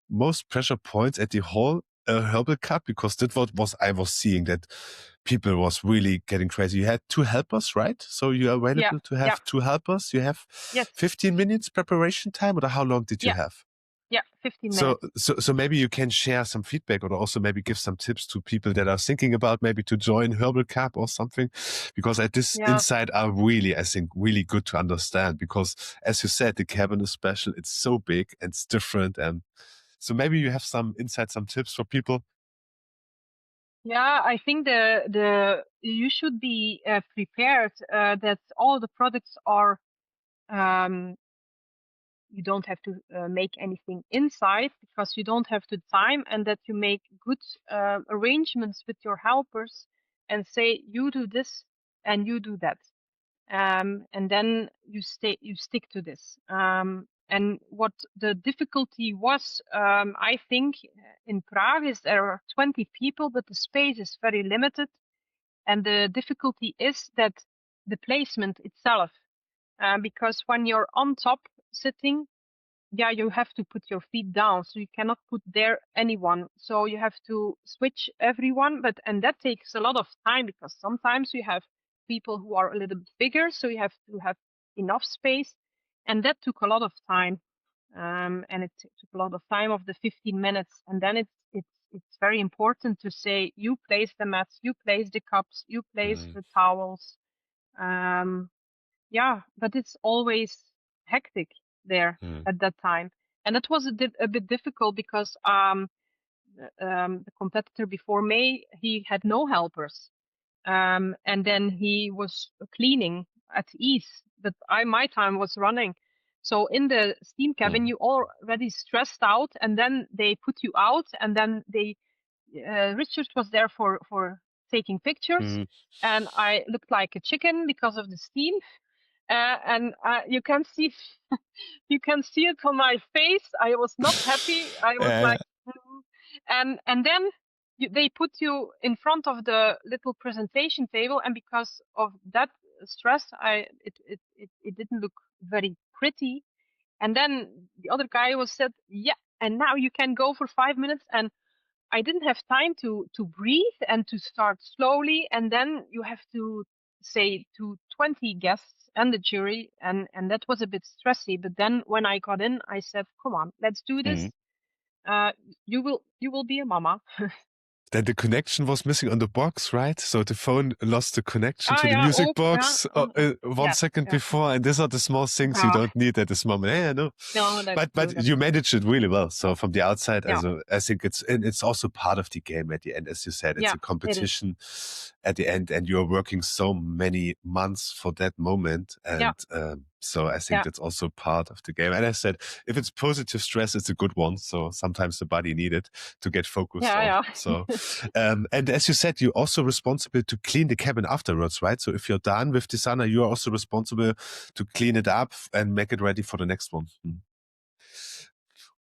most pressure points at the whole Herbal Cup? Because that was I was seeing that people was really getting crazy. You had two helpers, right? So you're yeah, available to yeah. have two helpers. You have Yes, 15 minutes preparation time, or how long did you yeah, have? yeah. 15 So, minutes. so maybe you can share some feedback, or also maybe give some tips to people that are thinking about maybe to join Herbal Cup or something, because at this Yeah. insight are really, I think, really good to understand, because as you said, the cabin is special. It's so big and it's different. And so maybe you have some insight, some tips for people. Yeah, I think you should be prepared that all the products are, you don't have to make anything inside, because you don't have the time, and that you make good arrangements with your helpers and say, you do this and you do that. And then you stick to this. And what the difficulty was, I think, in Prague, is there are 20 people, but the space is very limited. And the difficulty is that the placement itself, because when you're on top sitting, yeah, you have to put your feet down, so you cannot put there anyone. So you have to switch everyone, and that takes a lot of time, because sometimes you have people who are a little bit bigger, so you have to have enough space, and that took a lot of time. And it took a lot of time of the 15 minutes, and then it's very important to say, you place the mats, you place the cups, you place the towels. Um, yeah, but it's always hectic there at that time, and it was a bit difficult, because the competitor before me, he had no helpers, and then he was cleaning at ease, but my time was running. So in the steam cabin, you already stressed out, and then they put you out, and then Richard was there for taking pictures, and I looked like a chicken because of the steam. And you can see you can see it on my face. I was not happy. I was like, and then they put you in front of the little presentation table, and because of that stress, it didn't look very pretty. And then the other guy was said, yeah, and now you can go for 5 minutes, and I didn't have time to breathe and to start slowly, and then you have to say to 20 guests and the jury, and that was a bit stressy. But then when I got in, I said, come on, let's do this. uh you will be a mama. Then the connection was missing on the box, right? So the phone lost the connection to the Ja, music ook, ja. box one Yes, second yeah. before, and these are the small things you Ah, don't need at this moment. Yeah, no, no, that's true, but that's you true. managed it really well. So from the outside, Yeah, I think it's also part of the game at the end, as you said. It's yeah, a it is. competition at the end, and you're working so many months for that moment, Yeah, and so I think yeah, that's also part of the game. And I said, if it's positive stress, it's a good one. So sometimes the body need it to get focused on. yeah, So, and as you said, you're also responsible to clean the cabin afterwards, right? So if you're done with the sauna, you are also responsible to clean it up and make it ready for the next one.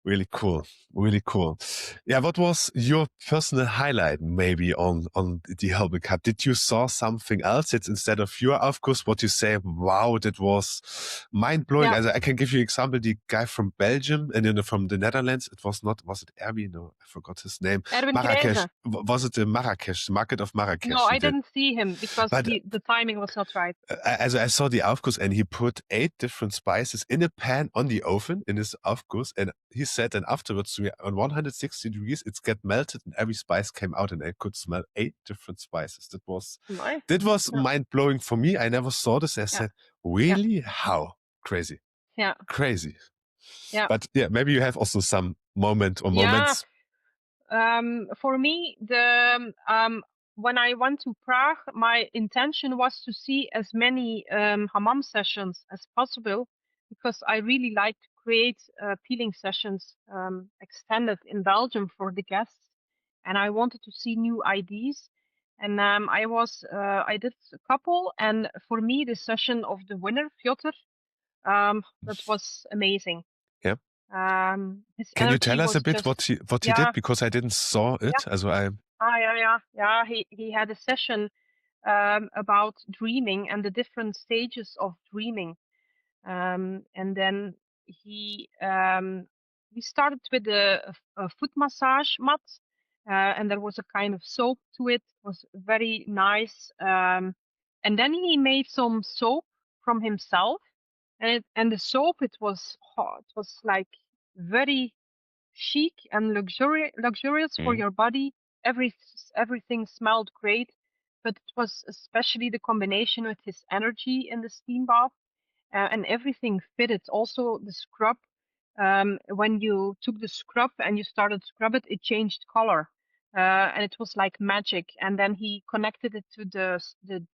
Really cool. Really cool. Yeah, what was your personal highlight maybe on the Herbal Cup? Did you saw something else that instead of your Aufguss, what you say, wow, that was mind-blowing? yeah. As I can give you example, the guy from Belgium and then from the Netherlands, it was not, was it Erwin? No, I forgot his name. Erwin Marrakesh. Grete. Was it the Marrakesh, the market of No, Marrakesh he I did? didn't see him because But the timing was not right. also I saw the Aufguss, and he put 8 different spices in a pan on the oven in his Aufguss, and he said, and afterwards we on 160 degrees, it's get melted and every spice came out, and I could smell 8 different spices. Nice. That was Yeah. mind blowing for me. I never saw this. I said, Yeah. really? How? Crazy. Yeah. Crazy. Yeah. But yeah, maybe you have also some moment or Yeah. moments. For me, when I went to Prague, my intention was to see as many hammam sessions as possible, because I really like to create peeling sessions extended in Belgium for the guests, and I wanted to see new ideas. And I did a couple, and for me, the session of the winner, Piotr, that was amazing. Yeah. His Can you energy tell us a was bit just, what he did? yeah. Because I didn't saw it. Also, Yeah. He had a session about dreaming and the different stages of dreaming, and then he we started with a foot massage mat, and there was a kind of soap to it. It was very nice, and then he made some soap from himself, and the soap, it was hot. It was like very chic and luxurious for Mm. your body. Every Everything smelled great, but it was especially the combination with his energy in the steam bath, and everything fitted. Also the scrub. When you took the scrub and you started to scrub it, it changed color, and it was like magic. And then he connected it to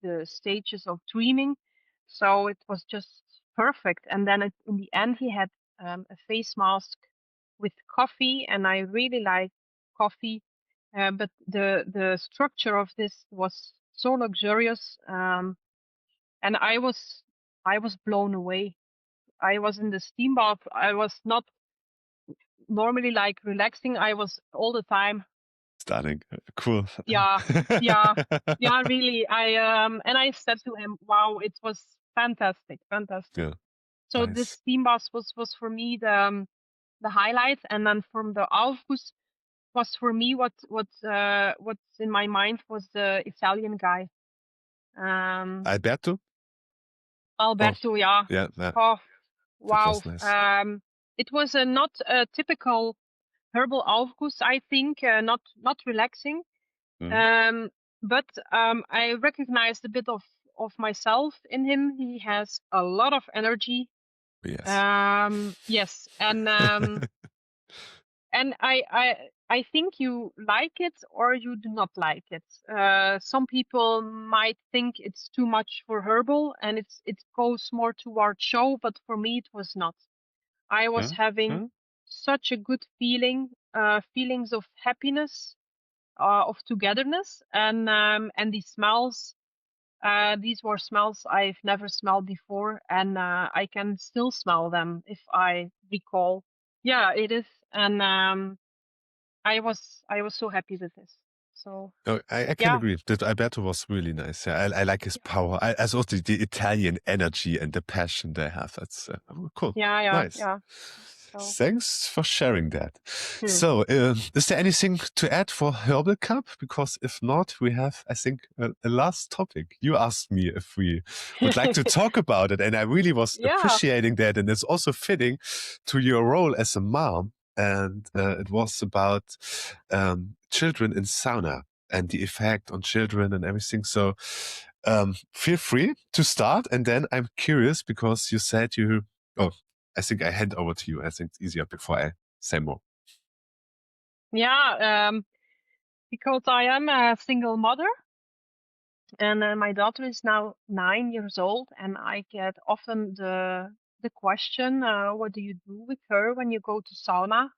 the stages of dreaming, so it was just perfect. And then in the end, he had a face mask with coffee, and I really like coffee, but the structure of this was so luxurious, and I was blown away. I was in the steam bath. I was not normally like relaxing. I was all the time. Stunning. Cool. Yeah, yeah, yeah. Really, and I said to him, "Wow, it was fantastic, fantastic." Yeah. So this Nice. steam bath was for me the highlight, and then from the Aufguss was for me what's in my mind was the Italian guy, Alberto? Oh, Alberto. Yeah. yeah. Oh, That wow. was nice. It was not a typical herbal Aufguss, I think, not relaxing. Mm. Um, but I recognized a bit of myself in him. He has a lot of energy. Yes. Yes, and I think you like it or you do not like it. Some people might think it's too much for herbal, and it goes more toward show, but for me it was not. I was Hmm? having Hmm? such a good feelings of happiness, of togetherness, and these smells. These were smells I've never smelled before, and I can still smell them if I recall. Yeah, it is, and I was so happy with this. So Oh, I can yeah, agree that Alberto was really nice. Yeah, I like his power. I also the Italian energy and the passion they have. That's cool. Nice. yeah. So Thanks for sharing that. hmm. So, is there anything to add for Herbal Cup? Because if not, we have, I think, a last topic. You asked me if we would like to talk about it, and I really was Yeah, appreciating that. And it's also fitting to your role as a mom. And it was about children in sauna and the effect on children and everything. So feel free to start. And then I'm curious because you said you, oh, I think I hand over to you. I think it's easier before I say more. yeah. Because I am a single mother, and my daughter is now 9 years old, and I get often the question, what do you do with her when you go to sauna?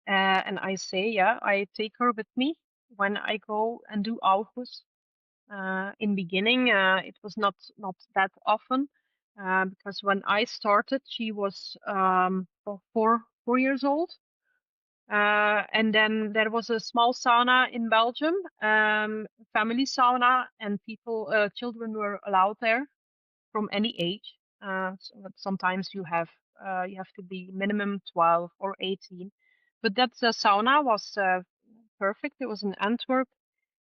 And I say, yeah, I take her with me when I go and do Aarhus. In beginning, it was not that often, because when I started, she was 4 years old. And then there was a small sauna in Belgium, family sauna, and children were allowed there from any age. But sometimes you have to be minimum 12 or 18. But that sauna was perfect. It was in Antwerp,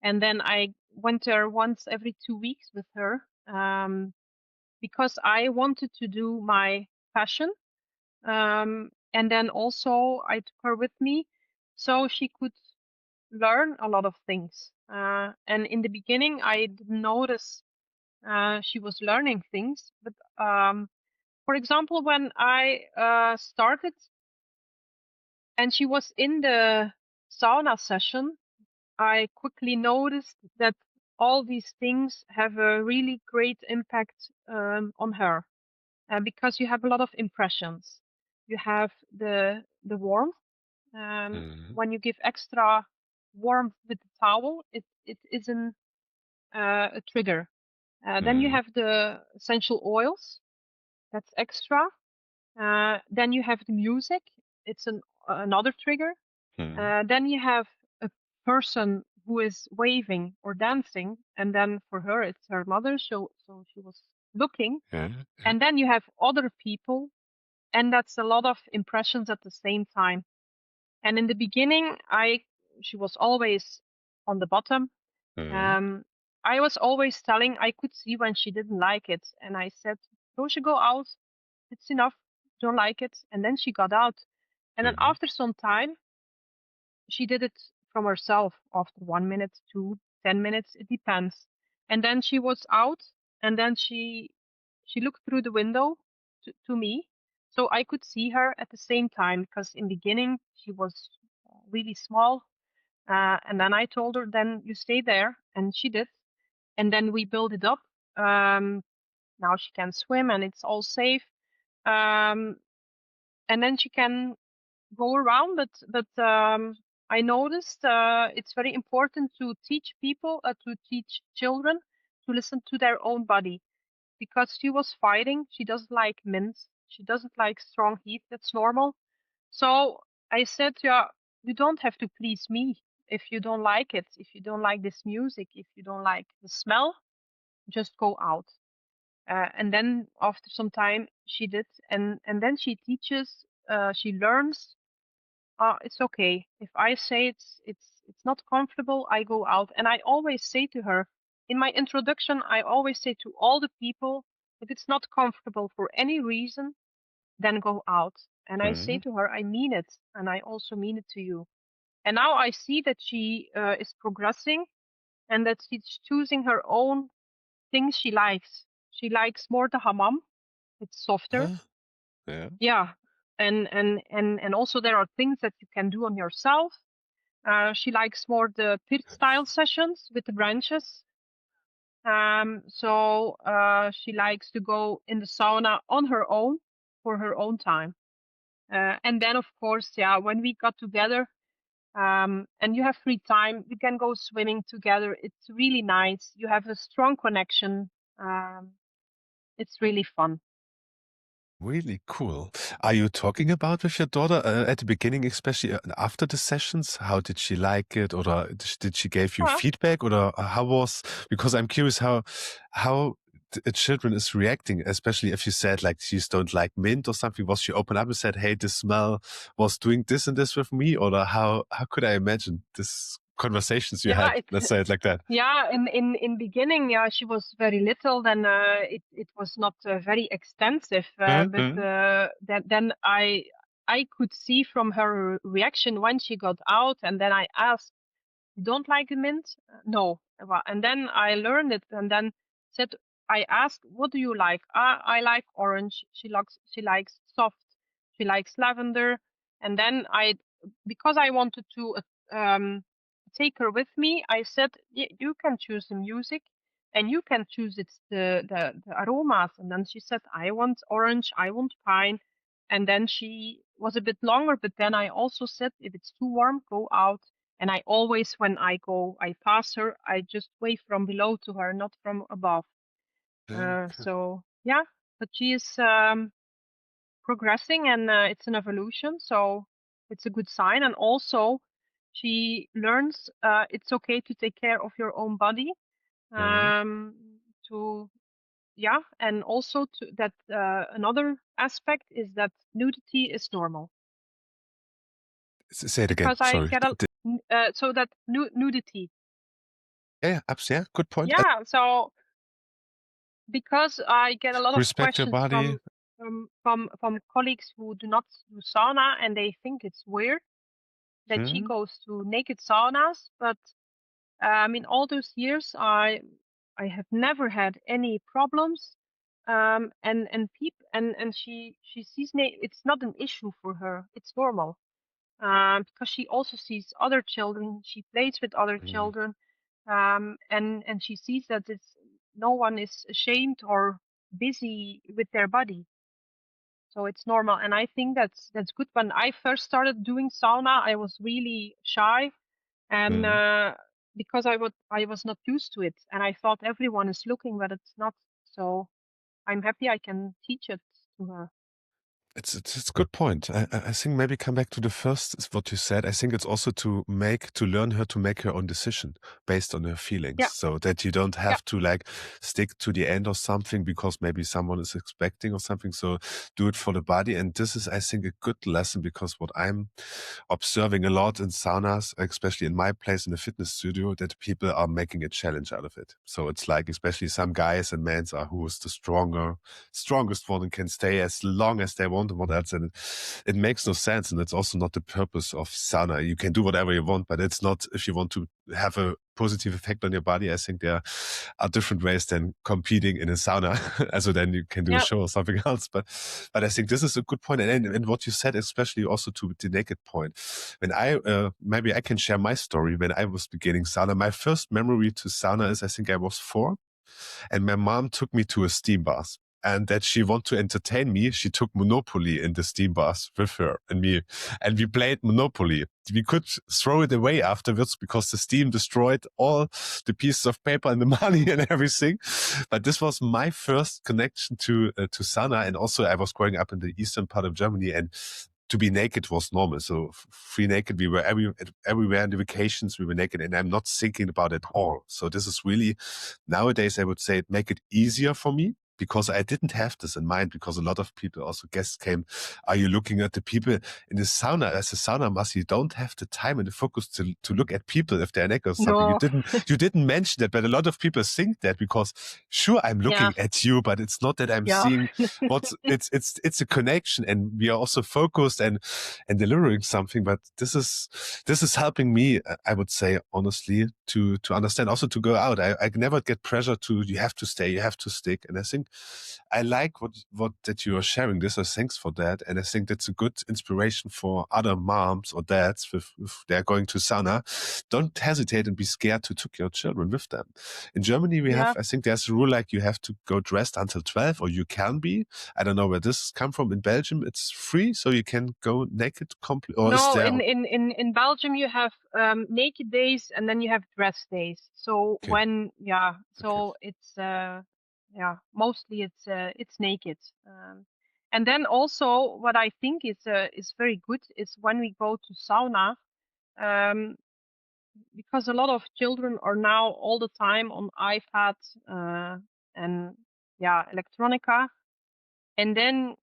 and then I went there once every 2 weeks with her, because I wanted to do my passion. And then also I took her with me so she could learn a lot of things. And in the beginning, I didn't notice she was learning things. But for example, when I started and she was in the sauna session, I quickly noticed that all these things have a really great impact on her because you have a lot of impressions. You have the warmth. When you give extra warmth with the towel, it is a trigger. Then you have the essential oils. That's extra. Then you have the music. It's another trigger. Then you have a person who is waving or dancing, and then for her it's her mother, so she was looking. And then you have other people, and that's a lot of impressions at the same time. And in the beginning, she was always on the bottom. I was always telling, I could see when she didn't like it, and I said, "Don't you go out? It's enough. Don't like it." And then she got out, and then after some time, she did it from herself. After 1 minute, 2, 10 minutes, it depends. And then she was out, and then she looked through the window to me, so I could see her at the same time. Because in the beginning she was really small, and then I told her, "Then you stay there," and she did. And then we built it up. Now she can swim, and it's all safe. And then she can go around, but I noticed it's very important to teach people, to teach children to listen to their own body, because she was fighting. She doesn't like mint. She doesn't like strong heat. That's normal. So I said, yeah, you don't have to please me if you don't like it. If you don't like this music, if you don't like the smell, just go out. And then after some time, she did, and then she teaches. She learns. It's okay if I say it's not comfortable. I go out, and I always say to her in my introduction. I always say to all the people, if it's not comfortable for any reason, then go out. And I say to her, I mean it, and I also mean it to you. And now I see that she is progressing, and that she's choosing her own things she likes. She likes more the hammam. It's softer. Yeah. And also there are things that you can do on yourself. She likes more the pit style sessions with the branches. So she likes to go in the sauna on her own for her own time. And then of course, yeah, when we got together, and you have free time, you can go swimming together. It's really nice. You have a strong connection. It's really fun. Really cool. Are you talking about with your daughter at the beginning, especially after the sessions? How did she like it, or did she give you Yeah. feedback, or how was? Because I'm curious how children is reacting, especially if you said like she don't like mint or something. Was she open up and said, "Hey, the smell was doing this and this with me," or how could I imagine this conversations you Yeah, had? Let's say it like that. yeah. In beginning, yeah, she was very little. Then it was not very extensive. But then I could see from her reaction when she got out, and then I asked, "You don't like the mint?" No. And then I learned it, and then said, I asked, "What do you like?" I like orange. She likes soft. She likes lavender. And then because I wanted to take her with me, I said, You can choose the music, and you can choose the aromas." And then she said, "I want orange, I want pine." And then she was a bit longer, but then I also said, "If it's too warm, go out." And I always, when I pass her, I just wave from below to her, not from above. So yeah, but she is progressing, and it's an evolution, so it's a good sign. And also, she learns it's okay to take care of your own body. To Yeah, and also to that another aspect is that nudity is normal, Say it again. because I Sorry. get so that nudity. Yeah, yeah, good point. Yeah, so because I get a lot of Respect your questions from, body. from colleagues who do not do sauna, and they think it's weird that she goes to naked saunas. But in all those years, I have never had any problems. And she sees it's not an issue for her. It's normal. Because she also sees other children. She plays with other children, and she sees that it's no one is ashamed or busy with their body. So it's normal, and I think that's good. When I first started doing sauna, I was really shy, and because I was not used to it, and I thought everyone is looking, but it's not. So I'm happy I can teach it to her. It's a good point. I think maybe come back to the first is what you said. I think it's also to learn her to make her own decision based on her feelings, Yeah, so that you don't yeah, have to like stick to the end or something because maybe someone is expecting or something. So do it for the body. And this is, I think, a good lesson because what I'm observing a lot in saunas, especially in my place in the fitness studio, that people are making a challenge out of it. So it's like, especially some guys and men are who is the strongest one and can stay as long as they want and what else. And it makes no sense. And it's also not the purpose of sauna. You can do whatever you want, but it's not if you want to have a positive effect on your body. I think there are different ways than competing in a sauna. Also then you can do a yeah. show or something else. But I think this is a good point. And what you said, especially also to the naked point, when maybe I can share my story. When I was beginning sauna, my first memory to sauna is I think I was 4, and my mom took me to a steam bath. And that she wanted to entertain me, she took Monopoly in the steam bath with her and me, and we played Monopoly. We could throw it away afterwards because the steam destroyed all the pieces of paper and the money and everything. But this was my first connection to sauna, and also I was growing up in the eastern part of Germany, and to be naked was normal. So free naked, we were everywhere in the vacations, we were naked, and I'm not thinking about it all. So this is really, nowadays, I would say, make it easier for me because I didn't have this in mind, because a lot of people, also guests came, are you looking at the people in the sauna? As a sauna master, you don't have the time and the focus to look at people if they're naked or something. No, You didn't mention that, but a lot of people think that because sure, I'm yeah, looking at you, but it's not that I'm yeah. seeing it's a connection, and we are also focused and delivering something. But this is helping me, I would say, honestly, to understand, also to go out. I never get pressure to, you have to stay, you have to stick. And I think I like what that you are sharing this. So thanks for that. And I think that's a good inspiration for other moms or dads if they're going to sauna. Don't hesitate and be scared to take your children with them. In Germany, we have, Yeah. I think there's a rule like you have to go dressed until 12, or you can be. I don't know where this come from. In Belgium, it's free, so you can go naked, or is No, there? in Belgium you have naked days, and then you have dress days. So Okay, okay. so it's mostly it's naked. And then also what I think is very good is when we go to sauna, um, because a lot of children are now all the time on iPads and electronica, and then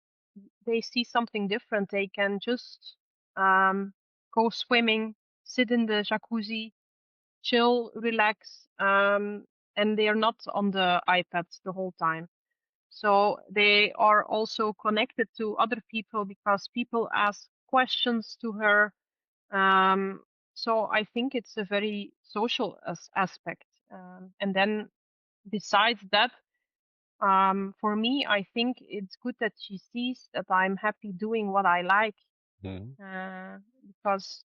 they see something different. They can just go swimming, sit in the jacuzzi, chill, relax, and they are not on the iPads the whole time. So they are also connected to other people because people ask questions to her. Um, so I think it's a very social aspect. And then besides that, for me, I think it's good that she sees that I'm happy doing what I like, Mhm. because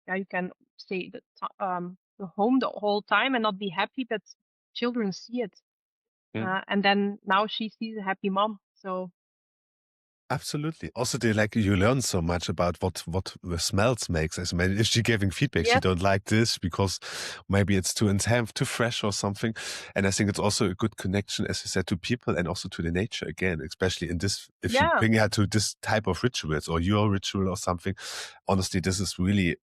you can stay the home the whole time and not be happy, but children see it, and then now she sees a happy mom. So Absolutely. Also, they like, you learn so much about what the smells makes. As maybe if she giving feedback, she yes, don't like this because maybe it's too intense, too fresh or something. And I think it's also a good connection, as you said, to people and also to the nature again, especially in this, if you yeah. bring her to this type of rituals or your ritual or something. Honestly, this is really,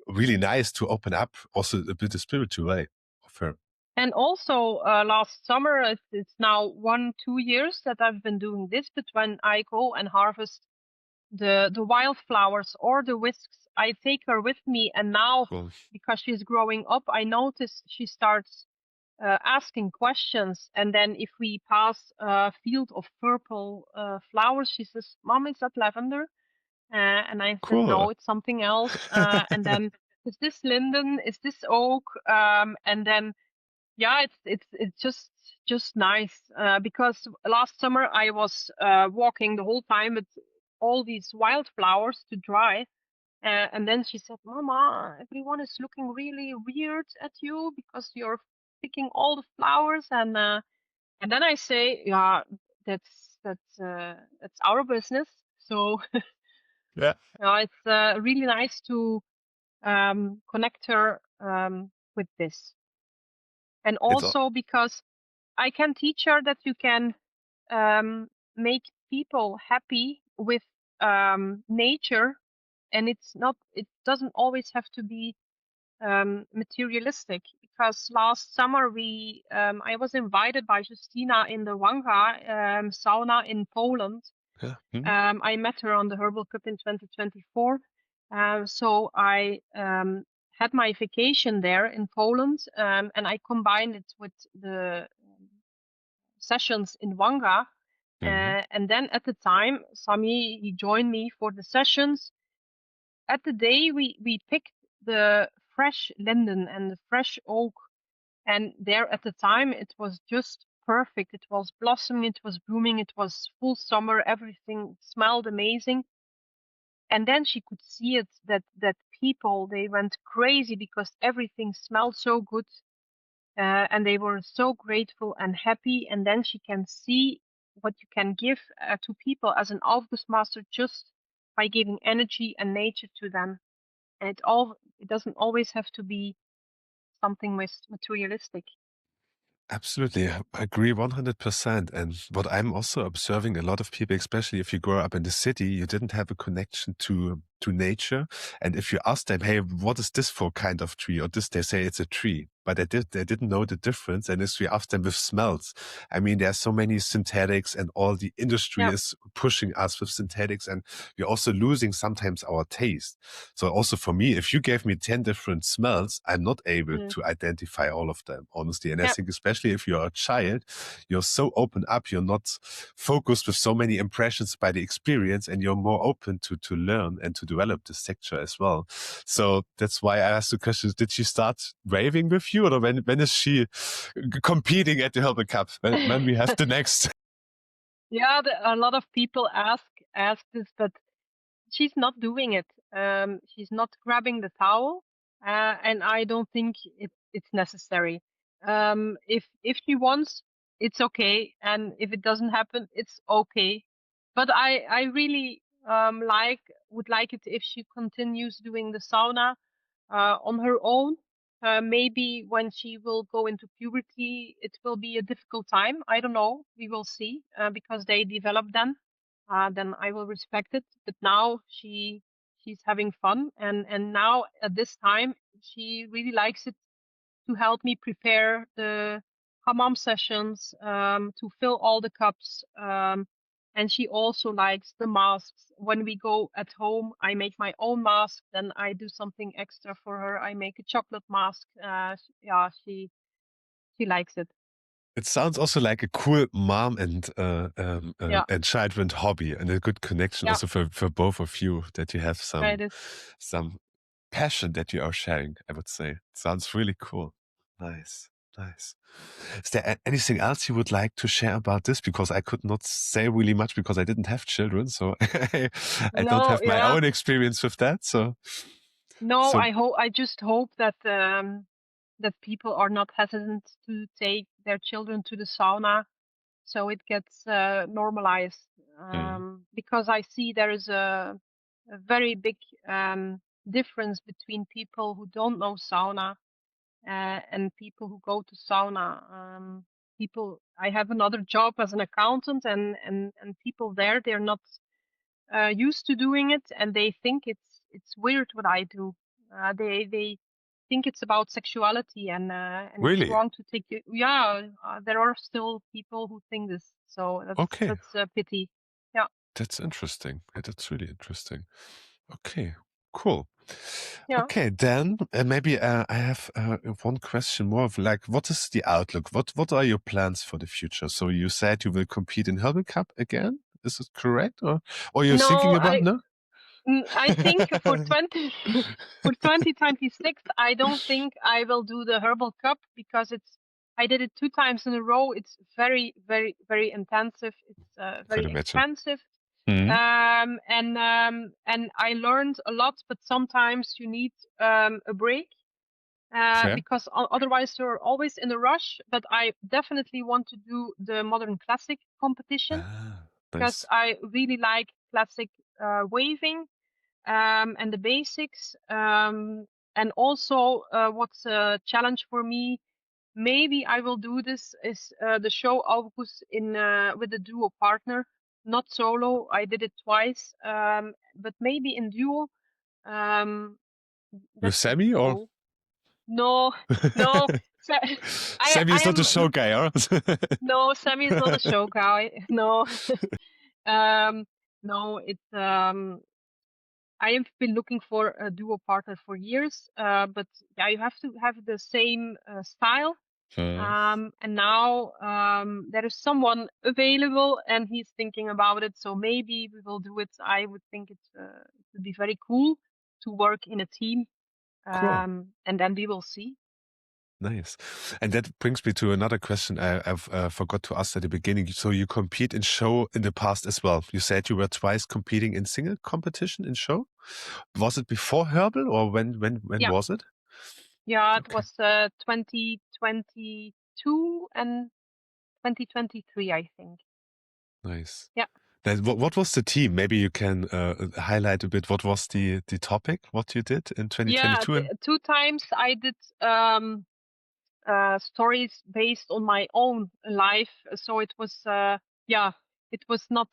really nice to open up also a bit of spiritual way of her. And also last summer, it's now 1-2 years that I've been doing this. But when I go and harvest the wildflowers or the whisks, I take her with me. And now, Cool. because she's growing up, I notice she starts asking questions. And then if we pass a field of purple flowers, she says, "Mom, is that lavender?" And I said, Cool. "No, it's something else." And then, "Is this linden? Is this oak?" And then, yeah, it's just nice, because last summer I was walking the whole time with all these wildflowers to dry. And then she said, "Mama, everyone is looking really weird at you because you're picking all the flowers." And then I say, "Yeah, that's our business." So Yeah. it's really nice to connect her with this, and It's all, also because I can teach her that you can make people happy with nature, and it doesn't always have to be materialistic. Because last summer I was invited by Justina in the Wanga sauna in Poland. yeah. Hmm. I met her on the Herbal Cup in 2024. So I had my vacation there in Poland, and I combined it with the sessions in Wanga. Hmm. And then at the time, Sami, he joined me for the sessions. At the day, we picked the fresh linden and the fresh oak. And there at the time, it was just perfect. It was blossoming, it was blooming, it was full summer, everything smelled amazing. And then she could see it that people, they went crazy because everything smelled so good. And they were so grateful and happy. And then she can see what you can give to people as an Aufguss master just by giving energy and nature to them. And it doesn't always have to be something with materialistic. Absolutely. I agree 100%. And what I'm also observing, a lot of people, especially if you grow up in the city, you didn't have a connection to nature. And if you ask them, hey, what is this for kind of tree? Or this, they say it's a tree. But they didn't know the difference. And if we ask them with smells, I mean, there are so many synthetics and all the industry Yeah. is pushing us with synthetics, and we're also losing sometimes our taste. So also for me, if you gave me 10 different smells, I'm not able Mm. to identify all of them, honestly. And I Yeah. think especially if you're a child, you're so open up, you're not focused with so many impressions by the experience, and you're more open to learn and to develop this texture as well. So that's why I asked the question, did she start raving with you, or when is she competing at the Herbal Cup? When we have the next? Yeah, a lot of people ask this, but she's not doing it. She's not grabbing the towel, and I don't think it's necessary. If she wants, it's okay, and if it doesn't happen, it's okay. But I really would like it if she continues doing the sauna on her own. Maybe when she will go into puberty, it will be a difficult time. I don't know. We will see, because they develop then I will respect it. But now she's having fun, and now at this time she really likes it to help me prepare the hammam sessions, to fill all the cups. And she also likes the masks. When we go at home, I make my own mask. Then I do something extra for her. I make a chocolate mask. Yeah, she likes it. It sounds also like a cool mom Yeah, and child hobby, and a good connection yeah, also for both of you, that you have it is. some passion that you are sharing, I would say. It sounds really cool. Nice. Nice. Is there anything else you would like to share about this? Because I could not say really much because I didn't have children, so I don't No, have my yeah, own experience with that. no. So I just hope that that people are not hesitant to take their children to the sauna, so it gets normalized. mm, Because I see there is a very big difference between people who don't know sauna and people who go to sauna. People, I have another job as an accountant, and people there, they're not used to doing it, and they think it's weird what I do. They think it's about sexuality, and it's really, wrong to take it. Yeah, there are still people who think this, so okay, that's a pity. Yeah. that's interesting. Yeah, that's really interesting. Okay, cool. Yeah. Okay, then maybe I have one question more of like, what is the outlook? What are your plans for the future? So you said you will compete in Herbal Cup again. Is it correct, or you're thinking No, about no? I think for 20 for 2026, I don't think I will do the Herbal Cup because I did it 2 times in a row. It's very, very, very intensive. It's Could very imagine. expensive. Mhm. And I learned a lot, but sometimes you need a break Fair. because otherwise you're always in a rush. But I definitely want to do the modern classic competition Ah, because nice. I really like classic waving and the basics. And also, what's a challenge for me? Maybe I will do this is the show August in with a duo partner, not solo. I did it twice, but maybe in duo. Um, With that's the Sammy or goal. No, no. Sa- Sammy I is not a am show guy, huh? no. Sammy is not a show guy. No, um, no. I have been looking for a duo partner for years, but yeah, you have to have the same style. Hmm. And now there is someone available, and he's thinking about it. So maybe we will do it. I would think it would be very cool to work in a team, Cool. and then we will see. Nice. And that brings me to another question I've forgot to ask at the beginning. So you compete in show in the past as well. You said you were twice competing in single competition in show. Was it before Herbal or when Yeah, was it? yeah. It Okay, was 2022 and 2023, I think. nice. Yeah. Then what was the team? Maybe you can highlight a bit. What was the topic? What you did in Yeah, 2022? And 2 times I did stories based on my own life. So it was, yeah, it was not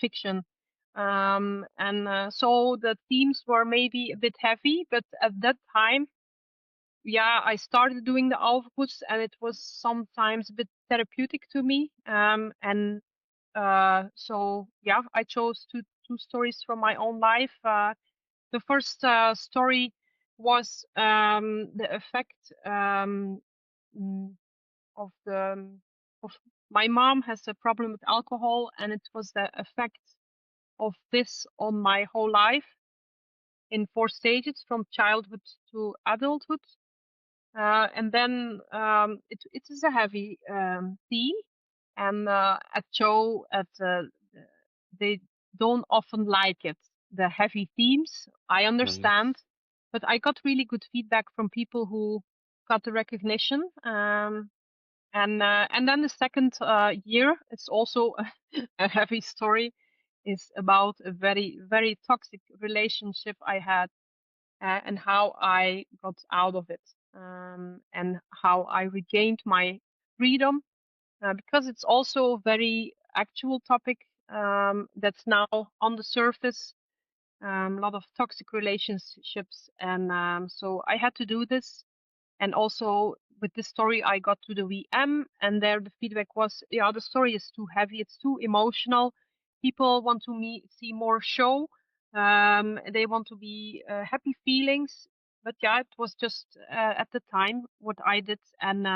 fiction. And so the themes were maybe a bit heavy, but at that time, yeah, I started doing the outputs and it was sometimes a bit therapeutic to me. And so, yeah, I chose two stories from my own life. The first story was the effect mm, of of my mom has a problem with alcohol, and it was the effect of this on my whole life in 4 stages from childhood to adulthood. And then it is a heavy theme, and at show at they don't often like it. The heavy themes, I Mhm. understand, but I got really good feedback from people who got the recognition. And then the second year, it's also a heavy story. Is about a very very toxic relationship I had and how I got out of it and how I regained my freedom because it's also a very actual topic that's now on the surface. A lot of toxic relationships, and so I had to do this. And also with this story, I got to the VM, and there the feedback was, yeah, the story is too heavy, it's too emotional. People want to see more show. They want to be happy feelings. But yeah, it was just at the time what I did, and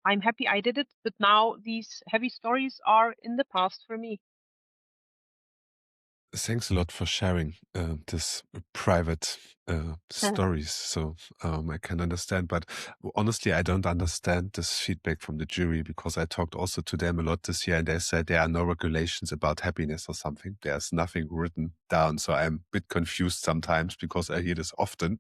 I'm happy I did it. But now these heavy stories are in the past for me. Thanks a lot for sharing this private stories. So I can understand, but honestly, I don't understand this feedback from the jury because I talked also to them a lot this year, and they said there are no regulations about happiness or something. There's nothing written down, so I'm a bit confused sometimes because I hear this often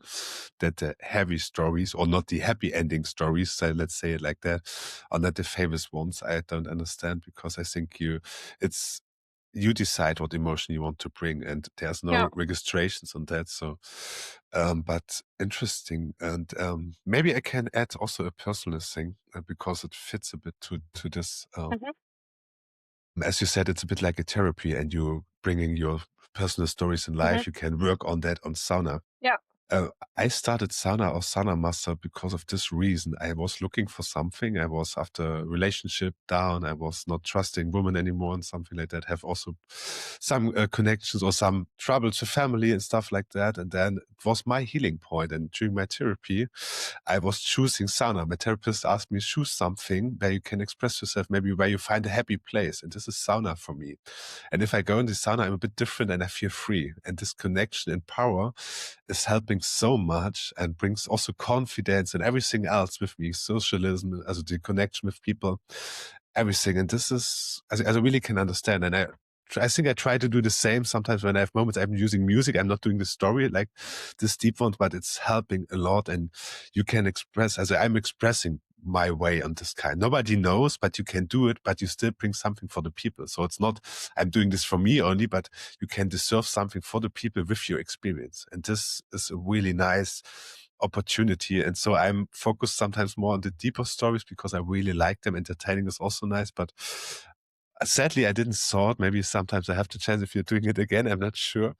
that the heavy stories or not the happy ending stories, so let's say it like that, are not the famous ones. I don't understand because I think it's you decide what emotion you want to bring, and there's Yeah. no registrations on that. So, but interesting. And maybe I can add also a personal thing because it fits a bit to this. Hmm. As you said, it's a bit like a therapy, and you bringing your personal stories in Hmm. life. You can work on that on sauna. Yeah. I started sauna or sauna master because of this reason. I was looking for something. I was after relationship down. I was not trusting women anymore and something like that. Have also some connections or some troubles with family and stuff like that. And then it was my healing point. And during my therapy, I was choosing sauna. My therapist asked me, choose something where you can express yourself, maybe where you find a happy place. And this is sauna for me. And if I go in the sauna, I'm a bit different and I feel free. And this connection and power is helping so much and brings also confidence and everything else with me, socialism, also the connection with people, everything. And this is, as I really can understand. And I think I try to do the same sometimes when I have moments. I'm using music. I'm not doing the story like this deep one, but it's helping a lot. And you can express, as I'm expressing my way on this kind. Nobody knows, but you can do it, but you still bring something for the people. So it's not, I'm doing this for me only, but you can deserve something for the people with your experience. And this is a really nice opportunity. And so I'm focused sometimes more on the deeper stories because I really like them. Entertaining is also nice, but sadly, I didn't saw it. Maybe sometimes I have to chance if you're doing it again. I'm not sure.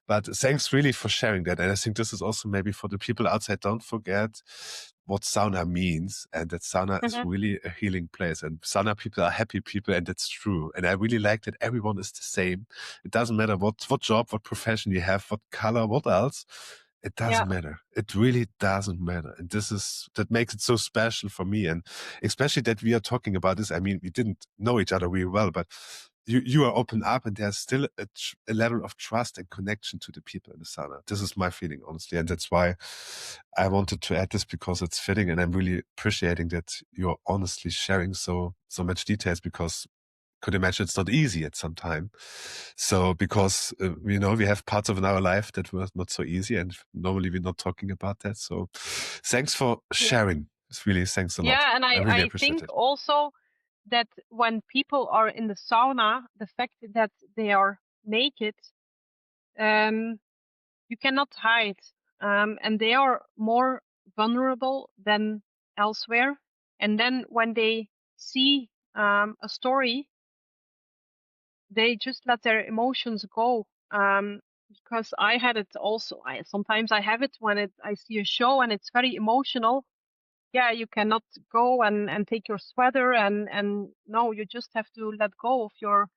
But thanks really for sharing that. And I think this is also maybe for the people outside, don't forget what sauna means and that sauna is really a healing place. And sauna people are happy people, and that's true. And I really like that everyone is the same. It doesn't matter what job, what profession you have, what color, what else. It doesn't matter. It really doesn't matter. And that makes it so special for me. And especially that we are talking about this. I mean, we didn't know each other really well, but you are open up and there's still a level of trust and connection to the people in the sauna. This is my feeling, honestly. And that's why I wanted to add this because it's fitting. And I'm really appreciating that you're honestly sharing so much details because could imagine it's not easy at some time. So because, we have parts of in our life that were not so easy and normally we're not talking about that. So thanks for sharing. It's really, thanks a lot. Yeah, and I really I appreciate think it. also that when people are in the sauna, the fact that they are naked, you cannot hide, and they are more vulnerable than elsewhere. And then when they see a story, they just let their emotions go. Because I had it also. Sometimes I have it when I see a show and it's very emotional. Yeah, you cannot go and take your sweater and no, you just have to let go of your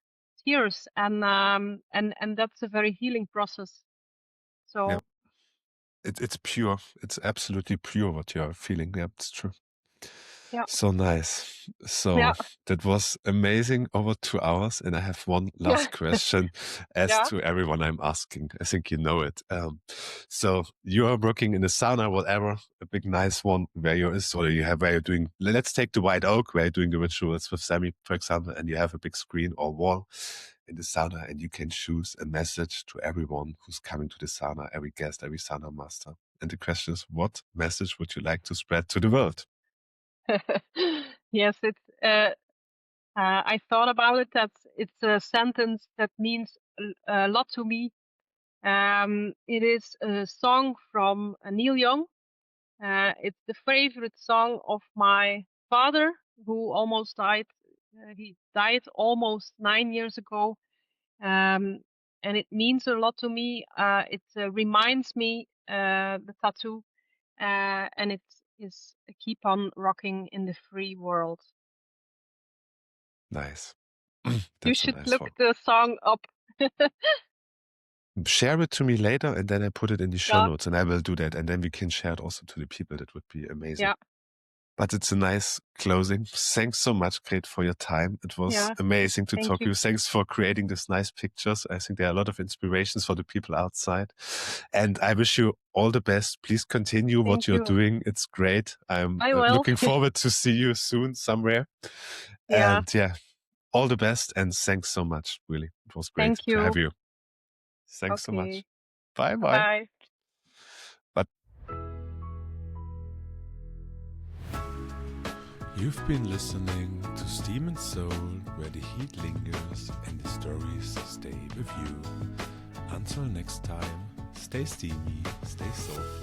tears, and that's a very healing process. Yeah. So It's pure. It's absolutely pure what you're feeling. Yeah, it's true. yeah, So nice. So yeah, that was amazing. Over 2 hours. And I have one yeah, last question as yeah. to everyone I'm asking. I think you know it. So you are working in a sauna, whatever, a big nice one where where you're doing, let's take the White Oak, where you're doing the rituals with Sammy, for example, and you have a big screen or wall in the sauna and you can choose a message to everyone who's coming to the sauna, every guest, every sauna master. And the question is, what message would you like to spread to the world? Yes, it's. I thought about it. It's a sentence that means a lot to me. It is a song from Neil Young. It's the favorite song of my father, who almost died. He died almost 9 years ago, and it means a lot to me. It reminds me the tattoo, and it is keep on rocking in the free world. Nice. You That's a should nice look one. the song up. Share it to me later and then I put it in the show Yeah, notes and I will do that. And then we can share it also to the people. That would be amazing. yeah, But it's a nice closing. Thanks so much, Grete, for your time. It was yeah. amazing to Thank talk to you. you. Thanks for creating these nice pictures. I think there are a lot of inspirations for the people outside. And I wish you all the best. Please continue what Thank you're you. doing. It's great. I'm I will. looking forward to see you soon somewhere. Yeah. And yeah, all the best. And thanks so much. Really, it was great Thank to you. have you. Thanks so much. Okay. Bye Bye bye. bye. But you've been listening to Steam and Soul, where the heat lingers and the stories stay with you. Until next time, stay steamy, stay soulful.